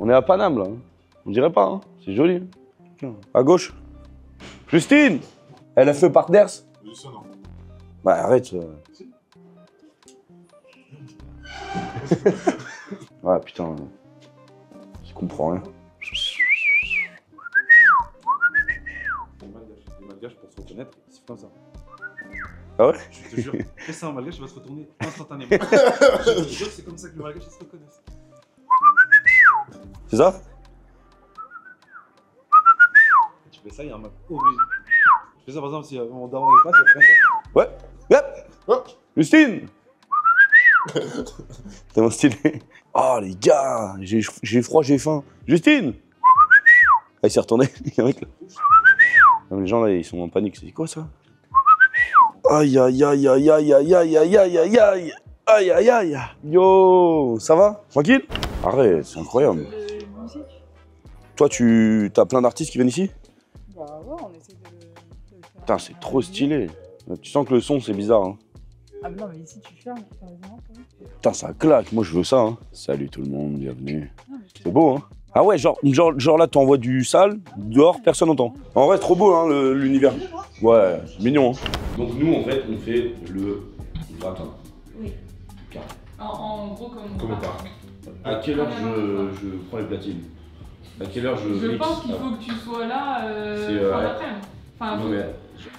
On est à Paname, là. On dirait pas, hein. C'est joli. Tiens, à gauche. Justine! Elle a fait partners? Juste ça, non. Bah, arrête. Ah, putain. Je comprends rien. Les malgaches, pour se reconnaître, c'est comme ça. Ah ouais? Je te jure, fais ça en malgache, il va se retourner instantanément. Je te jure, c'est comme ça que les malgaches se reconnaissent. C'est ça? Tu fais ça, il y a un mec obligé. Je fais ça par exemple si mon daron est pas, tu vas faire Ouais. Yep. Oh. Justine! Tellement stylé. Oh les gars, j'ai froid, j'ai faim. Justine! Ah, il s'est retourné, il y a un mec là. Non, les gens là, ils sont en panique. C'est quoi ça? Aïe aïe aïe aïe aïe aïe aïe aïe aïe aïe aïe aïe aïe aïe. Yo, ça va? Tranquille? Arrête, c'est incroyable. Musique. Toi, t'as plein d'artistes qui viennent ici? Bah ouais, on essaie de le faire. Putain, c'est trop stylé. Tu sens que le son, c'est bizarre. Hein. Ah mais non, mais ici tu fermes, sérieusement. Putain, ça claque. Moi, je veux ça. Hein. Salut tout le monde, bienvenue. Non, mais C'est beau, hein? Ah ouais, genre là, t'envoies du sale, dehors, personne n'entend. En vrai, trop beau, hein, l'univers. Ouais, c'est mignon. Hein. Donc nous, en fait, on fait le gratin. Oui. Carré. En gros, comme. Commentaire. À quelle heure je prends les platines? À quelle heure je Je mixe? pense qu'il faut que tu sois là C'est, fin ouais. d'après-midi. Enfin, Non faut- mais...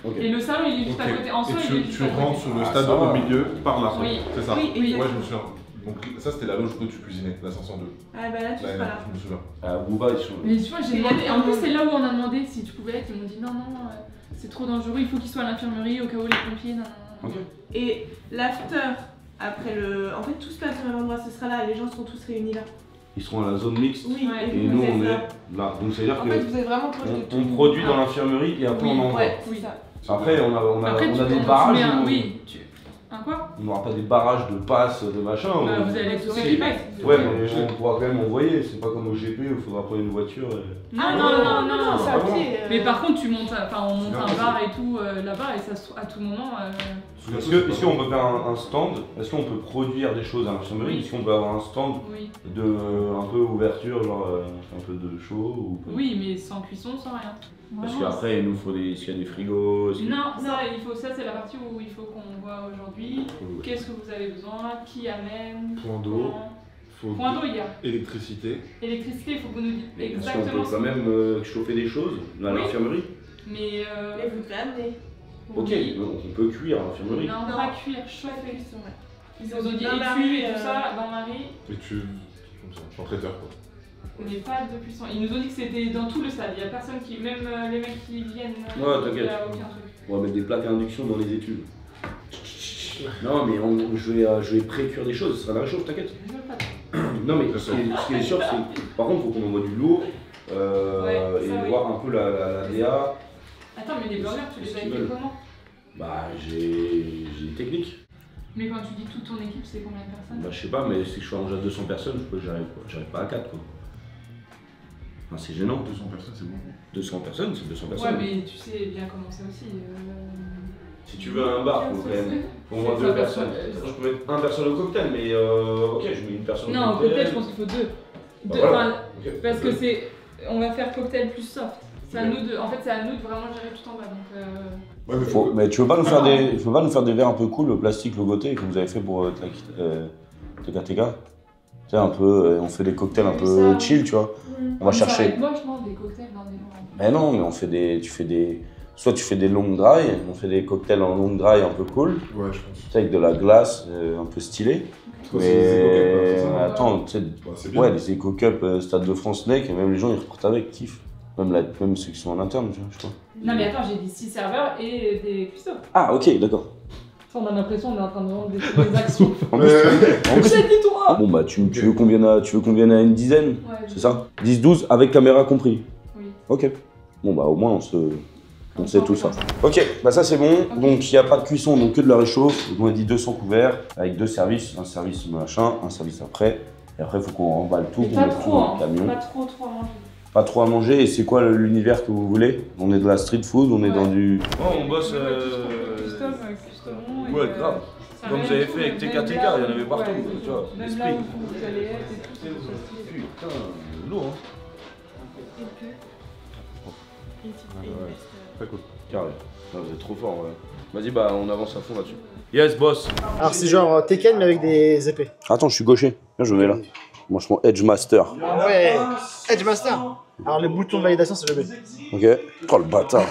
Ok. Et le salon, il est juste à côté. En soi, il est Et juste tu à côté. rentres sur le Ah, stade ça va. au milieu, par là. Oui. C'est ça. Oui, Ouais, exactement. je me souviens. Donc ça, c'était la loge où tu cuisinais, la 502. Ah bah là, tu Là, seras là. je me souviens. À Bouba, ils sont... Mais tu vois, j'ai demandé. En plus, c'est là où on a demandé si tu pouvais être. Ils m'ont dit non, non, c'est trop dangereux, il faut qu'il soit à l'infirmerie au cas où les pompiers. Non, non, non. Ok. Et l'after, après le. En fait, tout se passe au même endroit, ce sera là, les gens seront tous réunis là. Ils seront à la zone mixte. Oui, Ouais. Et vous nous, êtes on là. est là. Donc c'est-à-dire En que fait, vous êtes vraiment proche de tout. on produit dans l'infirmerie et après Oui, on envoie. Ouais, Oui. c'est ça. Après, on a Après, tu des tu barrages. mets un- où- Oui, tu. Un quoi? On n'aura pas des barrages de passes, de machin. Bah, on- vous allez c'est- sauver les passes. Ouais, mais on pourra quand même envoyer. C'est pas comme au GP où il faudra prendre une voiture. Et... Non, non, non, non. c'est à pied. Mais par contre, tu montes, enfin, on monte Non, un mais bar et tout là-bas et ça se trouve à tout moment. Est-ce qu'on peut faire un stand? Est-ce qu'on peut produire des choses à l'infirmerie? Oui. Est-ce qu'on peut avoir un stand Oui. de un peu ouverture, genre un peu de show ou... Oui, mais sans cuisson, sans rien. Parce Vraiment. qu'après, il nous faut des... S'il y a des frigos... est-ce que- Non, ça c'est la partie où il faut qu'on voit aujourd'hui. Qu'est-ce que vous avez besoin? Qui amène? Point d'eau. Comment Point d'eau, il y a. Électricité. Électricité, il faut que vous nous dites Est-ce qu'on exactement. peut quand même chauffer des choses à Oui. l'infirmerie? Mais. Et vous devez amener. Ok, oui. on peut cuire à l'infirmerie. Non, Non. pas cuire, chauffer. Ils nous ont dit Bain-marie, écu et tout ça, bain-marie, Et tu. Comme ça, en traiteur quoi. mais pas de cuisson. Ils nous ont dit que c'était dans tout le stade. Il y a personne qui. Même les mecs qui viennent. Ouais, il t'inquiète. y a aucun truc. On va mettre des plaques à induction dans les études. Non, mais je vais pré-cuire des choses, ce sera la réchauffe, t'inquiète. Je veux pas. Non, mais ce qui est sûr, c'est. Par contre, il faut qu'on envoie du lourd Ouais, et ça, oui. voir un peu la DA. Attends, mais les burgers, tu les as Qu'est-ce qu'ils fait veulent comment? Bah, j'ai des techniques. Mais quand tu dis toute ton équipe, c'est combien de personnes? Bah, je sais pas, mais si je suis rangé à 200 personnes, je crois que j'arrive pas à 4, quoi. Enfin, c'est gênant. 200 personnes, c'est bon. 200 personnes, c'est 200 Ouais, personnes. mais tu sais bien comment c'est aussi. Si tu veux un bar, faut quand même. Faut au moins C'est 2 pas personnes. personne. Je peux mettre 1 personne au cocktail, mais ok, je mets une personne Non, au au cocktail. cocktail, je pense qu'il faut deux. Bah, Deux, voilà. enfin, Ok. parce que c'est. On va faire cocktail plus soft. C'est à Ok. nous de. En fait, c'est à nous de vraiment gérer tout en bas. Donc. Ouais, mais Mais tu veux pas nous faire des verres un peu cool, plastique logoté, que vous avez fait pour TKTK? Tu sais, un peu, on fait des cocktails un Oui, peu ça. chill, tu vois. On va chercher. Avec moi, je mange des cocktails dans des noms. Mais non, mais soit tu fais des long dry, on fait des cocktails en long dry un peu cool, Ouais, je pense. tu sais, avec de la glace un peu stylée. Toi, c'est des éco-cups, c'est ça, Mais attends, tu sais, Bah, c'est bien. ouais, les éco-cups Stade de France Neck, et même les gens ils repartent avec, kiff. Même ceux qui sont en interne, tu vois, je crois. Non, mais attends, j'ai dit 6 serveurs et des cuistots. Ah, ok, d'accord. Ça, on a l'impression qu'on est en train de vendre des actions. En plus, Achète-les-toi! bon, bah, tu veux qu'on vienne à une dizaine, Ouais, c'est ça? 10-12 avec caméra compris. Oui. Ok. Bon, bah, au moins, on sait tout ça. Ok, bah ça c'est bon. Ok. Donc il n'y a pas de cuisson, donc que de la réchauffe. Donc on a dit 200 couverts avec 2 services, un service machin, un service après. Et après il faut qu'on remballe tout, Et qu'on pas mette tout trop, dans hein. le camion. Pas trop à manger. Pas trop à manger. Et c'est quoi l'univers que vous voulez? On est de la street food, on est Ouais. dans du. Custom, customon. Ouais, grave. Comme vous avez fait avec TKTK, il y en avait partout, tu vois. Même là où vous allez être et tout, c'est facile. Putain, lourd hein. Et puis, une petite et une veste. Très cool. Carré. Non, vous êtes trop fort, ouais. Vas-y, bah on avance à fond là-dessus. Yes, boss. Alors c'est genre Tekken mais avec des épées. Attends, je suis gaucher. Là, je me mets là. Moi, je prends Edge Master. Ah ouais. Edge Master. Alors le bouton de validation c'est le B. Ok. Oh le bâtard.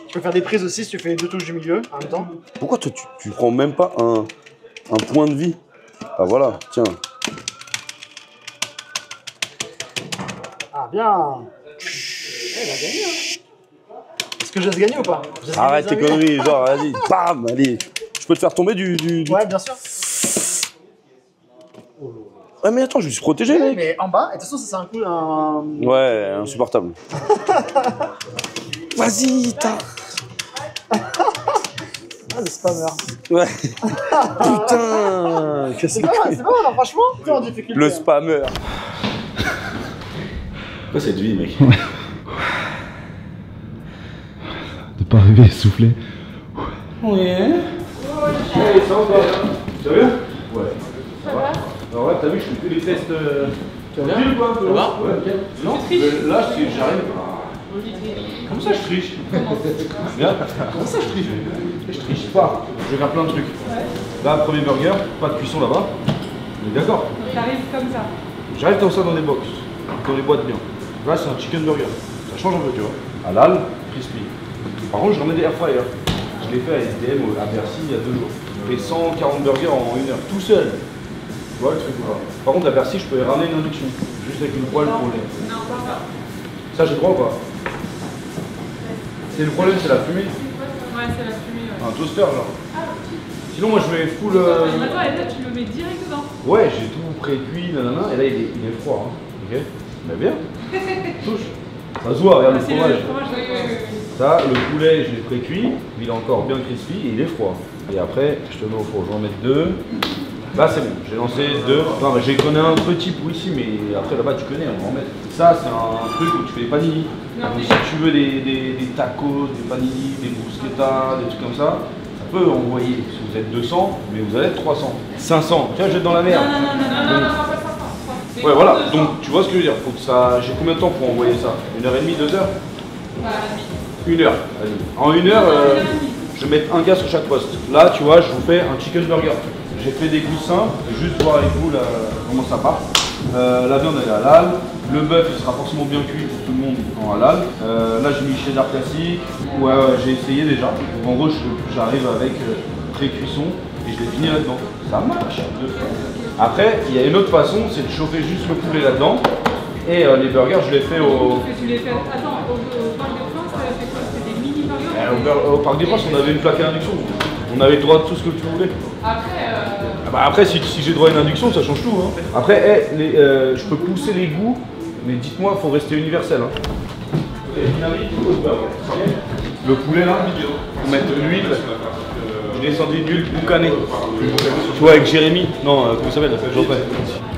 Tu peux faire des prises aussi si tu fais les deux touches du milieu en même temps. Pourquoi toi, tu prends même pas un point de vie? Ah voilà, tiens. Ah bien. Elle a gagné hein. Est-ce que je laisse gagner ou pas? Je laisse gagner Arrête les tes amis. conneries, genre, vas-y, bam, allez. Je peux te faire tomber du... Ouais bien sûr. Ouais, mais attends, je me suis protégé, mec. Mais en bas, et de toute façon ça c'est un coup un... Ouais, insupportable. Vas-y, t'as... Ah le spammer. Ouais. Putain. C'est pas mal alors franchement. T'es en difficulté. Le spammer. Quoi cette vie, mec? De pas arriver essoufflé. Ouais. Hey, ça va quoi? Sérieux? Ouais. Ça va? Alors là, t'as vu, je fais que les tests. Tu vas bien ou quoi? Ça va? Ouais, ok. Non, là, j'arrive. Comment ça je triche? Bien. Comment ça je triche? Je triche pas. Je vais faire plein de trucs. Là, premier burger, pas de cuisson là-bas. On est d'accord? T'arrives comme ça. J'arrive comme ça dans des box, dans les boîtes bien. Là, c'est un chicken burger. Ça change un peu, tu vois. Halal, crispy. Par contre, je remets des air fryer. Je l'ai fait à SDM à Bercy il y a 2 jours. J'ai fait 140 burgers en 1 heure, tout seul. Tu vois le truc ou pas? Par contre, à Bercy, je pouvais ramener une induction. Juste avec une poêle pour les. Non, pas ça. Ça, j'ai le droit ou pas? C'est le problème, c'est la fumée. Ouais, c'est la fumée. Ouais. Un toaster, genre. Sinon, moi, je mets full. Attends, et là, tu le mets direct dedans. Ouais, j'ai tout pré-cuit, nanana. Et là, il est froid. Hein. Ok? Mais bien. Touche. Ça se voit, regarde le C'est fromage. le fromage. Ça, le poulet, je l'ai pré-cuit, il est encore bien crispy et il est froid. Et après, je te mets au four, je vais en mettre 2. Là, c'est bon, j'ai lancé 2. Non, mais j'ai connais un petit pour ici, mais après là-bas, tu connais, on va en mettre. Ça, c'est un truc où tu fais des panini. Donc, si tu veux des tacos, des panini, des bruschettas, des trucs comme ça peut envoyer. Si vous êtes 200, mais vous allez être 300. 500, tiens, jette dans la merde. Non, pas 500. Ouais, voilà, donc tu vois ce que je veux dire. Faut que ça. J'ai combien de temps pour envoyer ça? 1h30, 2 heures? 1 heure. Allez. En 1 heure, je vais mettre un gars sur chaque poste. Là, tu vois, je vous fais un chicken burger. J'ai fait des goûts simples, juste voir avec vous là, comment ça part. La viande elle est halal. Le bœuf il sera forcément bien cuit pour tout le monde en halal. Là j'ai mis cheddar classique. Ouais, j'ai essayé déjà. En gros, j'arrive avec pré-cuisson et je l'ai fini là-dedans. Ça marche. Après, il y a une autre façon, c'est de chauffer juste le poulet là-dedans. Et les burgers, je les fais au. Tu les fais. Attends, au Parc des Princes, ça fait quoi? C'était des mini burgers? Au Parc des Princes, on avait une plaque à induction. On avait le droit de tout ce que tu voulais. Après, Ah bah après, si j'ai droit à une induction, ça change tout. Hein. Après, je peux pousser les goûts, mais dites-moi, il faut rester universel. Hein. Le poulet là, on met de l'huile. Je descendais d'huile boucanée. Tu vois, avec Jérémy. Non, comment ça s'appelle? Geoffrey.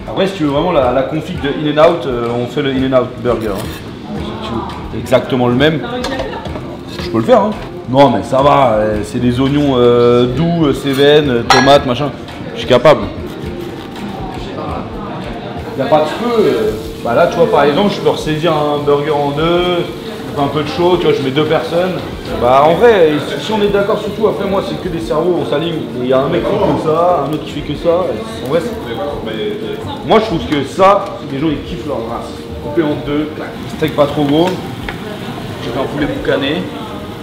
Après, si tu veux vraiment la config de In-N-Out, on fait le In-N-Out Burger. Hein. Si tu veux exactement le même. Je peux le faire. Hein. Non, mais ça va, c'est des oignons doux, cévennes, tomates, machin. Je suis capable. Il n'y a pas de feu. Bah là, tu vois, par exemple, je peux ressaisir un burger en 2, un peu de chaud, tu vois, je mets 2 personnes. Bah en vrai, si on est d'accord sur tout, après moi, c'est que des cerveaux, on s'aligne. Il y a un mec qui fait que ça, un autre qui fait que ça. En vrai, moi, je trouve que ça, les gens, ils kiffent leur race. Coupé en 2, steak pas trop gros. J'ai fait un poulet boucané.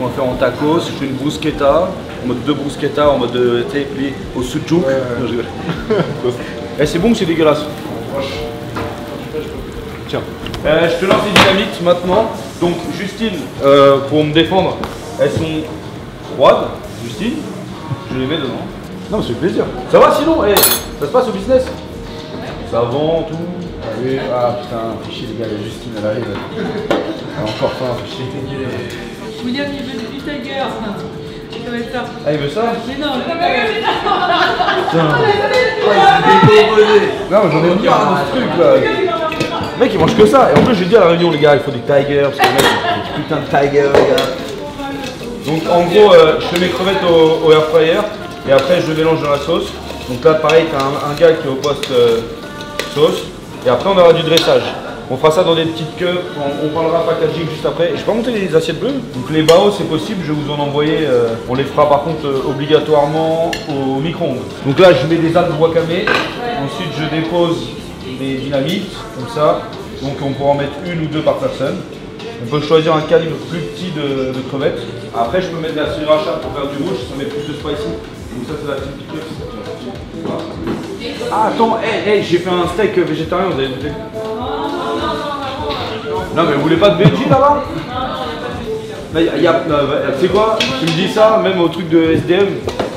On va faire en tacos, je fais une bruschetta, en mode 2 bruschetta, en mode plié au sujuk. Non, je rigole. C'est bon ou c'est dégueulasse? Tiens. Je te lance les dynamites maintenant. Donc Justine, pour me défendre, elles sont froides. Justine, je les mets dedans. Non mais ça fait plaisir. Ça va sinon? Ça se passe au business? Ça vend, tout. Allez. Ah putain, fichier les gars, Justine elle arrive. Elle a encore faim, fichier. William, il veut du tiger. Ça va être ça. Ah, il veut ça? Mais non, Putain. Non, mais j'en ai marre de ce truc là. Le mec, il mange que ça. Et en plus, j'ai dit à la réunion, les gars, il faut des tigers. Parce que le mec, il faut des putains de tigers, les gars. Donc, en gros, je fais mes crevettes au air fryer. Et après, je le mélange dans la sauce. Donc là, pareil, tu as un gars qui est au poste sauce. Et après, on aura du dressage. On fera ça dans des petites queues. On parlera packaging juste après. Et je vais pas monter les assiettes bleues. Donc les bao, c'est possible, je vais vous en envoyer. On les fera par contre obligatoirement au micro-ondes. Donc là, je mets des algues wakame. Ensuite, je dépose des dynamites, comme ça. Donc on pourra en mettre une ou deux par personne. On peut choisir un calibre plus petit de crevettes. Après, je peux mettre de la sriracha pour faire du rouge, ça met plus de spicy. Donc ça, c'est la petite piqueuse. Voilà. Ah, attends, j'ai fait un steak végétarien, vous avez goûté? Non, mais vous voulez pas de veggie là-bas? Tu sais quoi? Tu me dis ça, même au truc de SDM,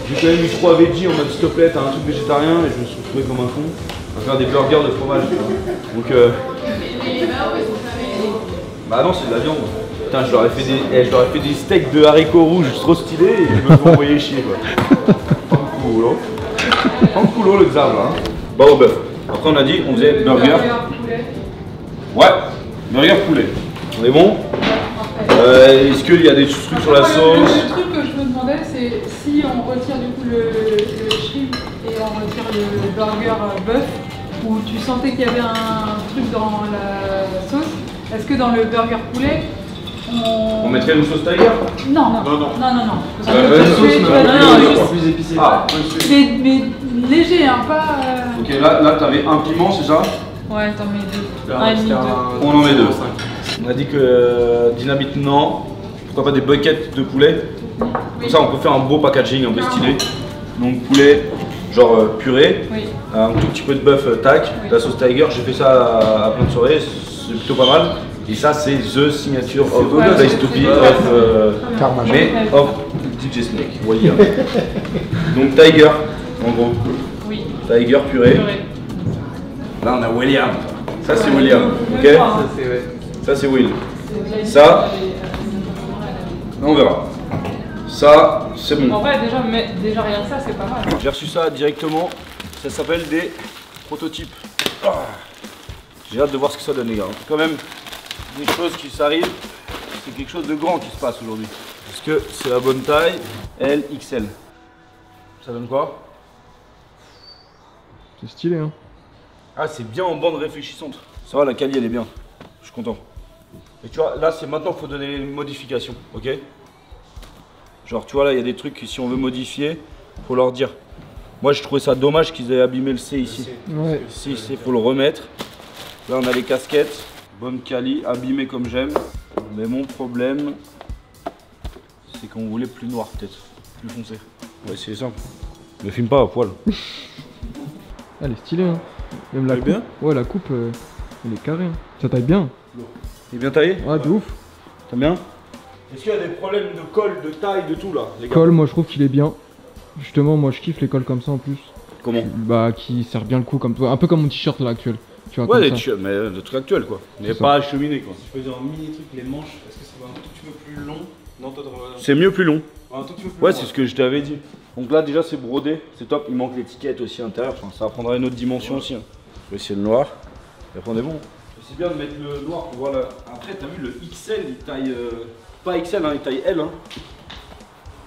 j'ai quand même eu 3 veggies en mode s'il te plaît, t'as un truc végétarien et je me suis retrouvé comme un con à faire des burgers de fromage. Donc bah non, c'est de la viande. Putain, je leur ai fait des steaks de haricots rouges trop stylés et je me fais envoyer chier quoi. Fanculo. Fanculo le xav là. Bah au bœuf. Après on a dit on faisait burger. Ouais, burger poulet. On est bon? Est-ce qu'il y a des trucs sur la sauce? Le truc que je me demandais, c'est si on retire du coup le shrimp et on retire le burger bœuf, où tu sentais qu'il y avait un truc dans la sauce, est-ce que dans le burger poulet, on mettrait une sauce tiger? Non. Parce que plus épicé. Ah, mais léger, hein, pas... ok, là t'avais un piment, c'est ça? Ouais, t'en mets deux. On en met deux. On a dit que dynamite non. Pourquoi pas des buckets de poulet? Comme ça on peut faire un beau packaging un peu stylé. Donc poulet, genre purée, un tout petit peu de bœuf tac, la sauce tiger, j'ai fait ça à plein de soirées, c'est plutôt pas mal. Et ça c'est the signature of the place to be of DJ Snake. William. Donc tiger, en gros. Oui. Tiger purée. Là on a William. Ça c'est William, ok? Ça c'est Will. Ça, on verra. Ça, c'est bon. En vrai, déjà rien que ça, c'est pas mal. J'ai reçu ça directement. Ça s'appelle des prototypes. J'ai hâte de voir ce que ça donne les gars. Quand même, des choses qui s'arrivent. C'est quelque chose de grand qui se passe aujourd'hui. Parce que c'est la bonne taille. L, XL. Ça donne quoi? C'est stylé hein. Ah, c'est bien en bande réfléchissante. Ça va, la quali elle est bien. Je suis content. Et tu vois, là c'est maintenant qu'il faut donner une modification, ok? Genre tu vois là, il y a des trucs que si on veut modifier, faut leur dire. Moi je trouvais ça dommage qu'ils aient abîmé le C ici. Ouais. Ici, il faut le remettre. Là on a les casquettes, bonne quali, abîmées comme j'aime. Mais mon problème, c'est qu'on voulait plus noir peut-être, plus foncé. On va essayer ça. Ne filme pas à poil. Elle est stylée hein. Même la Elle est coupe. bien? Ouais la coupe, elle est carrée hein. Ça taille bien. Il est bien taillé? Ouais de ouf. T'aimes bien? Est-ce qu'il y a des problèmes de colle, de taille, de tout là, les gars? Col, moi je trouve qu'il est bien. Justement, moi je kiffe les cols comme ça en plus. Comment? Bah qui sert bien le coup comme toi. Un peu comme mon t-shirt là actuel. Tu vois, Ouais, comme les ça. t-shirts, mais le truc actuel quoi. Mais C'est ça. pas acheminé quoi. Je peux dire un mini truc, les manches, est-ce que c'est un tout petit peu plus long? Non, toi, C'est mieux plus long. un tout petit peu plus Ouais, long. c'est ce que je t'avais dit. Donc là déjà c'est brodé, c'est top. Il manque l'étiquette aussi à l'intérieur. Enfin, ça prendra une autre dimension aussi. Hein. Je vais essayer le noir. Et après on est bon. C'est bien de mettre le noir pour voir la... Après t'as vu le XL, il taille... Pas XL, hein, il taille L. Hein.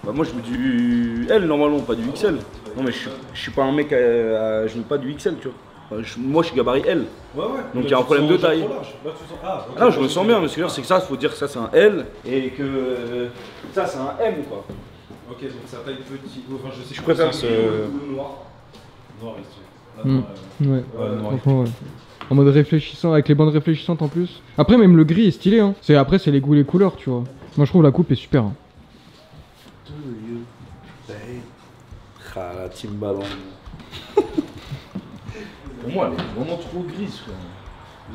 Bah moi je mets du L normalement, pas du XL. Non mais je suis pas un mec je mets pas du XL tu vois. Moi je suis gabarit L. Ouais. Donc il y a un problème de taille. Là, tu sens... Ah, ok. Ah, je me sens bien, monsieur. C'est que ça, il faut dire que ça c'est un L et que ça c'est un M quoi. Ok, donc ça taille petit. Enfin, je sais Je préfère ce ce noir. Noir, Ouais. Ouais, noir. Franchement, ouais. En mode réfléchissant, avec les bandes réfléchissantes en plus. Après, même le gris est stylé, hein. Après, c'est les goûts et les couleurs, tu vois. Moi, je trouve la coupe est super. Hein. Ah, la team ballon. Pour moi, elle est vraiment trop grise quoi.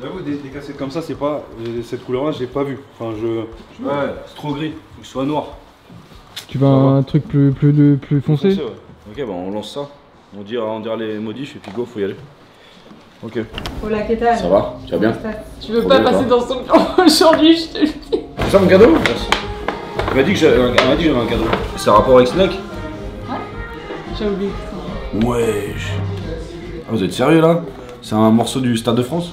J'avoue, des cassettes comme ça, c'est pas. Cette couleur-là, je l'ai pas vue. Enfin, Ouais, c'est trop gris. Faut que ce soit noir. Tu veux un truc plus foncé? Ouais. Ok, bah on lance ça. On dira les modifs et puis go, faut y aller. Ok. Hola, qu'est-ce que Ça va? Tu vas bien? Tu veux Trop pas bien, passer toi. dans son camp aujourd'hui, je te le dis. C'est ça mon cadeau? Merci. Elle m'a dit que j'avais un cadeau. C'est un rapport avec Snake? J'ai oublié. Wesh. Ah, vous êtes sérieux là? C'est un morceau du Stade de France?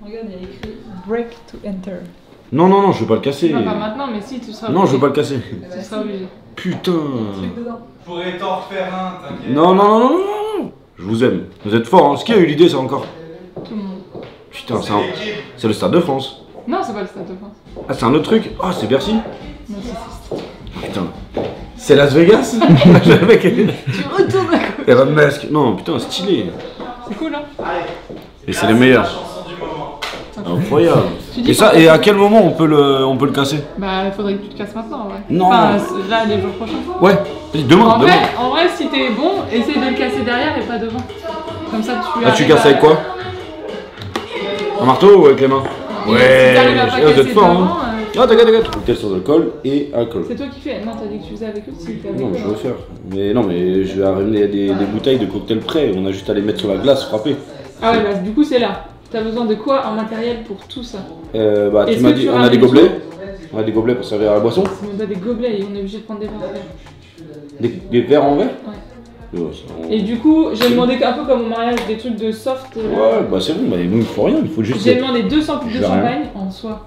Regarde, il y a écrit Break to Enter. Non, je vais pas le casser. Non, pas maintenant, mais si, tu seras Non, je obligé. veux pas le casser. Tu seras obligé. putain. Truc dedans. Je pourrais t'en refaire un, t'inquiète. Non, non, non, non, non. Je vous aime. Vous êtes forts, hein. Ce qui a eu l'idée, ça encore? Tout le monde. Putain, c'est le Stade de France. Non, c'est pas le Stade de France. Ah, c'est un autre truc? Ah, c'est Bercy? Non, c'est Putain. C'est Las Vegas? Le mec, Tu retournes à côté. Elon Musk. Non, putain, stylé. C'est cool, hein. Et c'est les meilleurs. Incroyable. Et ça, et à quel moment on peut le casser? Bah, il faudrait que tu te casses maintenant, ouais. Non. Enfin, là, les jours prochains. Ouais, demain, demain. En vrai, si t'es bon, essaye de le casser derrière et pas devant. Comme ça, tu. Ah, tu casses avec quoi? Un marteau ou avec les mains? Ouais. Si t'arrives à pas vous casser êtes fort, devant, hein. Ah, t'inquiète. Cocktail sur alcool et alcool. c'est toi qui fais. Non, t'as dit que tu faisais avec eux si t'avais. Non, je vais faire. Mais non, mais je vais ramener des bouteilles de cocktail prêts. On a juste à les mettre sur la glace, frapper. Ah ouais, bah du coup, c'est là. T'as besoin de quoi en matériel pour tout ça? Bah, tu Est-ce m'as que dit, tu on a ramènes des gobelets. On a des gobelets pour servir à la boisson. On a des gobelets et on est obligé de prendre des verres. Des verres en verre. Ouais. Ouais, ça, Et du coup, j'ai demandé un peu comme au mariage des trucs de soft. Ouais, bah c'est bon, bah, nous il faut rien, il faut juste. J'ai demandé 200 coupes de J'ai rien. champagne en soi.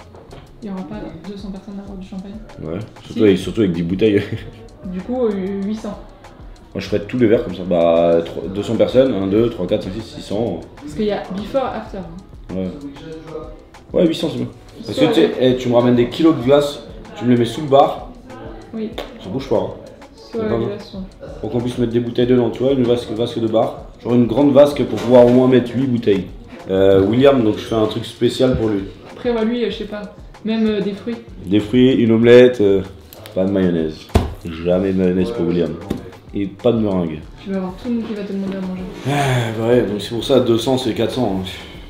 Il n'y aura pas 200 personnes à boire du champagne. Ouais, surtout avec des bouteilles. Du coup, 800. Moi je ferais tous les verres comme ça. Bah 200 personnes, 1, 2, 3, 4, 5, 6, 600. Parce qu'il y a before, after. Ouais. Ouais, 800 c'est bon. Parce que tu sais, tu me ramènes des kilos de glace, tu me les mets sous le bar. Oui. Ça bouge pas. Hein. Soit la glace, ouais. Pour qu'on puisse mettre des bouteilles dedans, tu vois, une vasque de bar. J'aurais une grande vasque pour pouvoir au moins mettre 8 bouteilles. William, donc je fais un truc spécial pour lui. Après, ouais, lui, je sais pas. Même des fruits. Des fruits, une omelette, pas de mayonnaise. Jamais de mayonnaise pour William. Et pas de meringue. Tu vas avoir tout le monde qui va te demander à manger. Ah, ouais, donc c'est pour ça 200 c'est 400.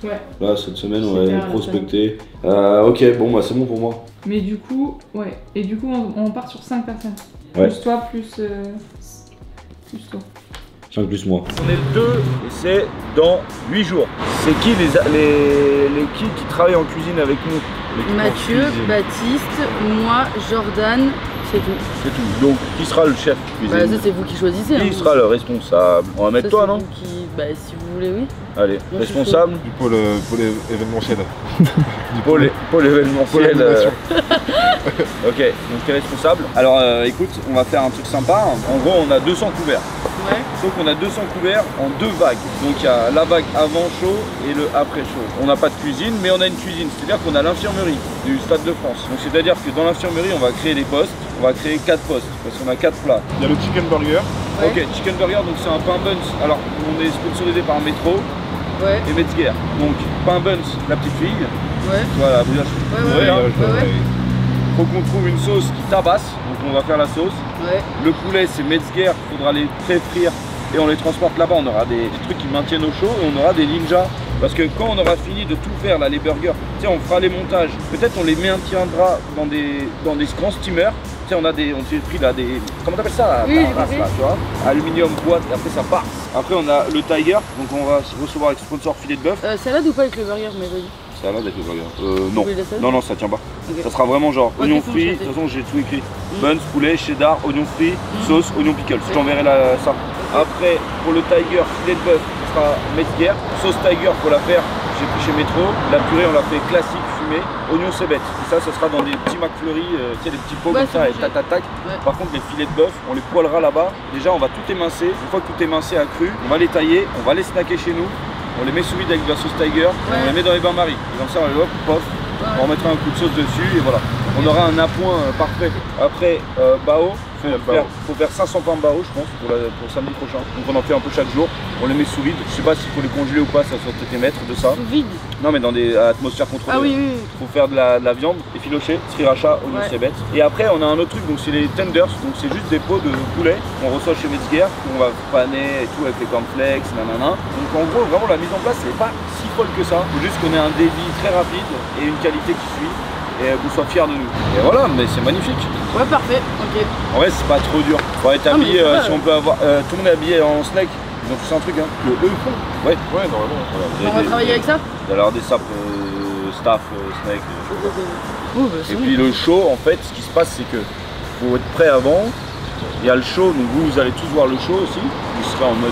Ouais. Là, cette semaine, on C'est va clair, prospecter. Ok, bon, bah c'est bon pour moi. Mais du coup, ouais. Et du coup, on part sur 5 personnes. Ouais. Plus toi, plus toi. 5 plus moi. On est le 2 et c'est dans 8 jours. C'est qui les qui travaillent en cuisine avec nous? Mathieu, Baptiste, moi, Jordan, c'est tout. C'est tout. Donc, qui sera le chef cuisine? Bah ça c'est vous qui choisissez. Qui hein. sera le responsable? On va mettre Ça, toi, c'est non? vous Bah si vous voulez, oui. Allez, Moi, je suis responsable Du pôle événementiel. du pôle événementiel. animation. Ok, donc t'es responsable. Alors écoute, on va faire un truc sympa. En gros, on a 200 couverts. Ouais. Sauf qu'on a 200 couverts en 2 vagues. Donc il y a la vague avant chaud et le après chaud. On n'a pas de cuisine, mais on a une cuisine. C'est-à-dire qu'on a l'infirmerie du Stade de France. Donc c'est-à-dire que dans l'infirmerie, on va créer des postes. On va créer 4 postes parce qu'on a 4 plats. Il y a le chicken burger. Ouais. Ok, chicken burger, donc c'est un pain buns. Alors on est sponsorisé par Métro Ouais. et Metzger. Donc pain buns, la petite fille. Ouais. Voilà, brioche. Ouais, hein. ouais. Faut qu'on trouve une sauce qui tabasse. Donc on va faire la sauce. Ouais. Le poulet, c'est Metzger. Il faudra les pré-frire et on les transporte là-bas. On aura des trucs qui maintiennent au chaud et on aura des ninjas. Parce que quand on aura fini de tout faire, là, les burgers, tu sais, on fera les montages. Peut-être on les maintiendra dans des grands steamers. Tu sais, on s'est pris là des. Comment t'appelles ça? Oui, là, tu vois. Aluminium, boîte, et après ça part. Après on a le Tiger, donc on va recevoir avec sponsor filet de bœuf. Salade ou pas avec le burger, mais vas-y. Salade avec le burger. Non. Vous voulez la salade? Non, ça tient pas. Ok. Ça sera vraiment genre Ok, oignon faut frit, de chanter. toute façon j'ai tout écrit. Buns, poulet, cheddar, oignon frit, sauce, oignon pickles. Je t'enverrai ça. Après, pour le Tiger, filet de bœuf, ce sera Metzger. Sauce Tiger, faut la faire chez Métro. La purée, on la fait classique, fumée. Oignon cébette. Et ça sera dans des petits McFlurry, tu sais, des petits pots Ouais, comme ça, et c'est tac. Ouais. Par contre, les filets de bœuf, on les poêlera là-bas. Déjà, on va tout émincer. Une fois que tout est émincé à cru, on va les tailler, on va les snacker chez nous. On les met sous vide avec de la sauce Tiger, et on les met dans les bains-maries. Et comme ça, on les hop, pof, on remettra un coup de sauce dessus et voilà. On aura un appoint parfait. Après, bao, faut faire 500 pains bao, je pense, pour samedi prochain. Donc on en fait un peu chaque jour. On les met sous vide. Je sais pas s'il faut les congeler ou pas, ça soit peut-être émettre de ça. Sous vide. Non, mais dans des atmosphères contrôlées. Ah oui, oui. Faut faire de la viande, effiloché, sriracha, oignon Ouais. cébette. Et après, on a un autre truc, donc c'est les tenders. Donc c'est juste des pots de poulet qu'on reçoit chez Metzger, qu'on va paner et tout avec les cornflakes, nanana. Donc en gros, vraiment la mise en place, c'est pas si folle que ça. Faut juste qu'on ait un débit très rapide et une qualité qui suit. Et qu'on soit fiers de nous. Et voilà, mais c'est magnifique. Ouais, parfait. Ok. En vrai, c'est pas trop dur. Faut être Non, mais habillé, ça va. si on peut avoir. Tout le monde est habillé en snake. Ils ont tous un truc, hein. Que eux font. Ouais. Ouais, normalement. Voilà, vous On avez va des- travailler avec ça. Vous allez avoir des sapes staff, snake. Oh, bah c'est Et bon. puis le show, en fait, ce qui se passe, c'est que faut être prêt avant. Il y a le show, donc vous allez tous voir le show aussi. Vous serez en mode.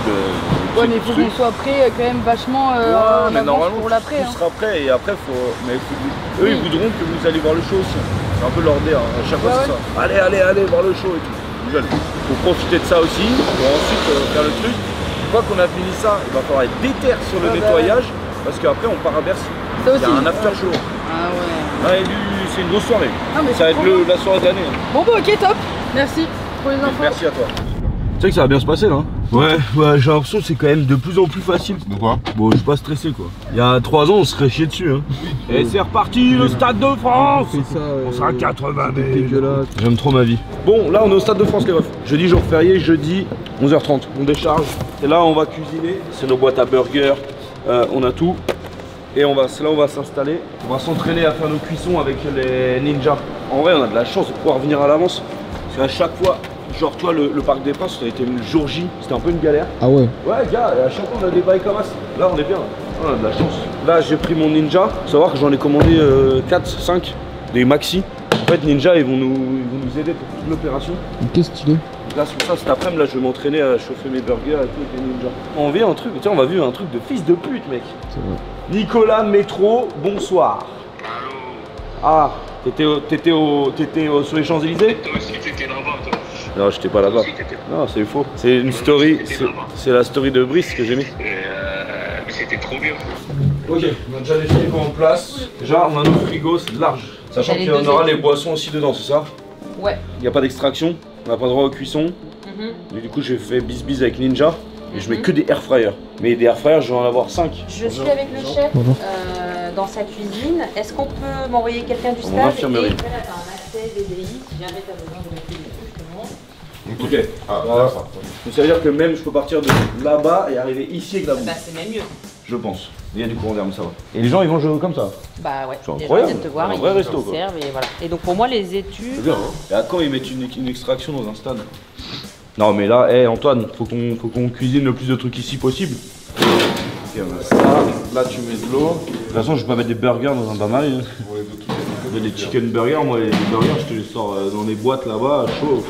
Ouais, mais il faut truc. qu'on soit prêt quand même vachement Ouais, en mais avance normalement, pour l'après. tout Hein. sera prêt et après, eux, ils voudront que vous allez voir le show aussi. C'est un peu leur dé, hein. À chaque fois, Ouais, c'est ça. Allez voir le show et tout. rigole. Faut profiter de ça aussi pour ensuite faire le truc. Une fois qu'on a fini ça, il va falloir être déter sur le nettoyage parce qu'après on part à Bercy. Ça Il y a aussi. un after show. Ah ouais. Ouais, c'est une grosse soirée. Ah, mais Ça va c'est être trop la soirée de l'année. Bon bah ok, top. Merci pour les infos. Merci à toi. Tu sais que ça va bien se passer là. Ouais, j'ai l'impression que c'est quand même de plus en plus facile. De quoi? Bon, je suis pas stressé quoi. Il y a 3 ans, on serait chié dessus. Hein. Et c'est reparti, le Stade de France. On sera à 80 000. J'aime trop ma vie. Bon, là on est au Stade de France les refs. Jeudi jour férié, jeudi 11h30. On décharge. Et là on va cuisiner. C'est nos boîtes à burgers. On a tout. Et c'est là où on va s'installer. On va s'entraîner à faire nos cuissons avec les ninjas. En vrai, on a de la chance de pouvoir venir à l'avance. Parce qu'à chaque fois, genre toi, le Parc des Princes, ça a été le jour J. C'était un peu une galère. Ah ouais. Ouais, gars, à chaque fois on a des bails comme ça. Là, on est bien. On a de la chance. Là, j'ai pris mon Ninja. Faut savoir que j'en ai commandé 4, 5, des maxi. En fait, Ninja, ils vont nous aider pour toute l'opération. Qu'est-ce qu'il est? Là, c'est pour ça, cet après-midi, là, je vais m'entraîner à chauffer mes burgers et tout avec les Ninja. On vit un truc, tiens, on va vivre un truc de fils de pute, mec. C'est vrai. Nicolas Métro, bonsoir. Ah, t'étais sur les Champs-Élysées? Toi aussi, t'étais là-bas, toi. Non, j'étais pas là-bas. Non, c'est faux. C'est une story, c'est la story de Brice que j'ai mis. Mais c'était trop bien. Ok, on a déjà les frigos en place. Déjà, on a nos frigos, c'est large. Sachant qu'il y en aura les boissons aussi dedans, c'est ça? Ouais. Il n'y a pas d'extraction, on n'a pas droit aux cuissons. Et du coup, j'ai fait bis avec Ninja. Et je mets que des air fryers. Mais des air fryers, je vais en avoir 5. Je suis avec le chef dans sa cuisine. Est-ce qu'on peut m'envoyer quelqu'un du staff? Infirmerie. Et t'as un accès VDI si jamais t'as besoin de mettre des couches, Ok. Ah, voilà. ça. Donc ça veut dire que même je peux partir de là-bas et arriver ici avec la bouffe. Bah c'est même mieux. Je pense. Il y a du courant d'air, mais ça va. Et les gens, ils vont jouer comme ça. Bah ouais. C'est Les gens incroyable. viennent te voir, Un ils vrai resto, quoi. servent et voilà. Et donc pour moi les études. C'est bien, hein. Et à quand ils mettent une extraction dans un stade? Non mais là, Antoine, faut qu'on cuisine le plus de trucs ici possible. Ok, on a ça. Là, tu mets de l'eau. De toute façon, je vais pas mettre des burgers dans un bain-marie. Il y a des chicken burgers. Moi, les burgers, je te les sors dans les boîtes là-bas, chaud.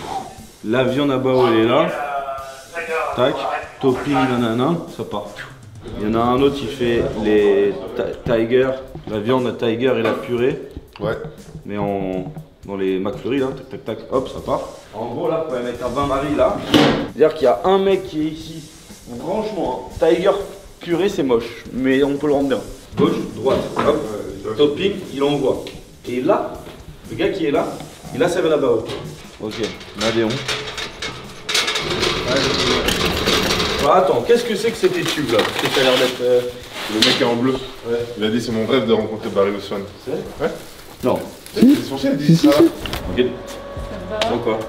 La viande à bao, elle est là. Tac. Topping, nanana. Ça part. Il y en a un autre qui fait les Tiger. La viande à Tiger et la purée. Ouais. Mais dans les McFlurry là, tac tac tac, hop, ça part. En gros là, vous pouvez mettre un bain-marie là. C'est-à-dire qu'il y a un mec qui est ici. Franchement, hein, Tiger purée c'est moche, mais on peut le rendre bien. Gauche, droite, hop, topping, il envoie. Et là, le gars qui est là, il a sa viande à bao. Ok, Nadéon. Alors, attends, qu'est-ce que c'est que cet étude là? Parce que ça a l'air d'être... Le mec est en bleu. Ouais. Il a dit c'est mon rêve de rencontrer Barry Oswan. C'est vrai? Ouais. Non. C'est censé, il a dit ça. Ok. Donc quoi?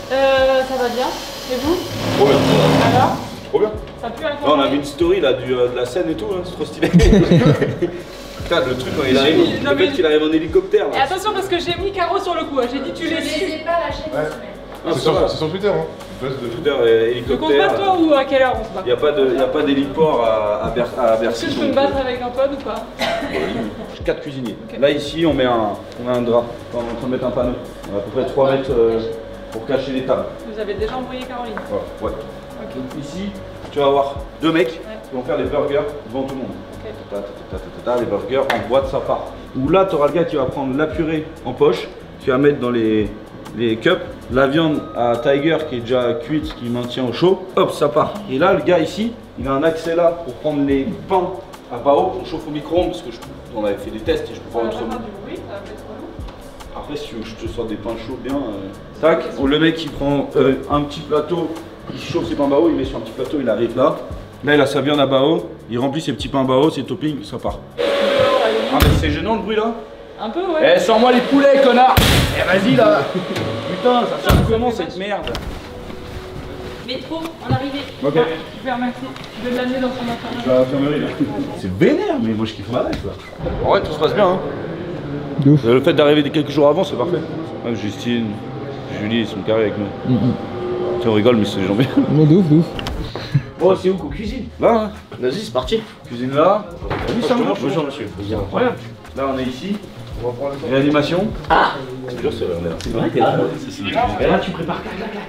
Ça va bien. Et vous? Trop bien. Alors? Trop bien. Ça pue à Là, on a vu une story là, de la scène et tout, hein, c'est trop stylé. Putain, le truc quand il arrive, Non, le fait mais- qu'il arrive en hélicoptère Et là. attention parce que j'ai mis Caro sur le coup, hein. J'ai dit tu les suis. pas lâché Ouais. Ah, C'est ça va. sur Twitter, hein. Twitter, Tu comptes pas toi ou à quelle heure on se bat? Il n'y a pas d'héliport à Est-ce Bercy. que je peux me battre avec Antoine ou pas? 4 cuisiniers. Ok. Là ici on a un drap. On est en train de mettre un panneau. On a à peu près 3 mètres pour cacher les tables. Vous avez déjà envoyé Caroline? Ouais. Donc ici, tu vas avoir 2 mecs qui vont faire les burgers devant tout le monde. Les burgers en boîte, ça part. Ou là, tu auras le gars qui va prendre la purée en poche, qui va mettre dans les cups, la viande à Tiger qui est déjà cuite, qui maintient au chaud, hop, ça part. Et là, le gars ici, il a un accès là pour prendre les pains à bao qu'on chauffe au micro-ondes, parce que on avait fait des tests et je peux pas autrement. Après, si tu veux, je te sors des pains chauds bien. Tac, le mec il prend un petit plateau, il chauffe ses pains bao, il met sur un petit plateau, il arrive là. Là, il a sa viande à bao, il remplit ses petits pains bao, ses toppings, ça part. Ah, mais c'est gênant le bruit là? Un peu, ouais. Eh, sors-moi les poulets, connard! Eh, vas-y là! Putain, ça sert comment cette merde? Métro, en arrivée. Ok. Super, merci. Je vais l'amener dans son Je vais à l'infirmerie là. C'est vénère, mais moi je kiffe ma life là. En vrai, tout se passe bien, hein. De ouf. Le fait d'arriver quelques jours avant, c'est parfait. Ouais, Justine, Julie, ils sont carrés avec nous. Tu sais, on rigole, mais c'est des gens bien. Non, de ouf, de ouf. Oh, c'est où qu'on cuisine? Là, hein. Vas-y, c'est parti. Cuisine là. Oui, ça marche. Bonjour, monsieur. Incroyable. Là, on est ici. Réanimation. Ah! Je te jure, c'est vrai, on est là. C'est vrai, t'es là. Et là, tu prépares.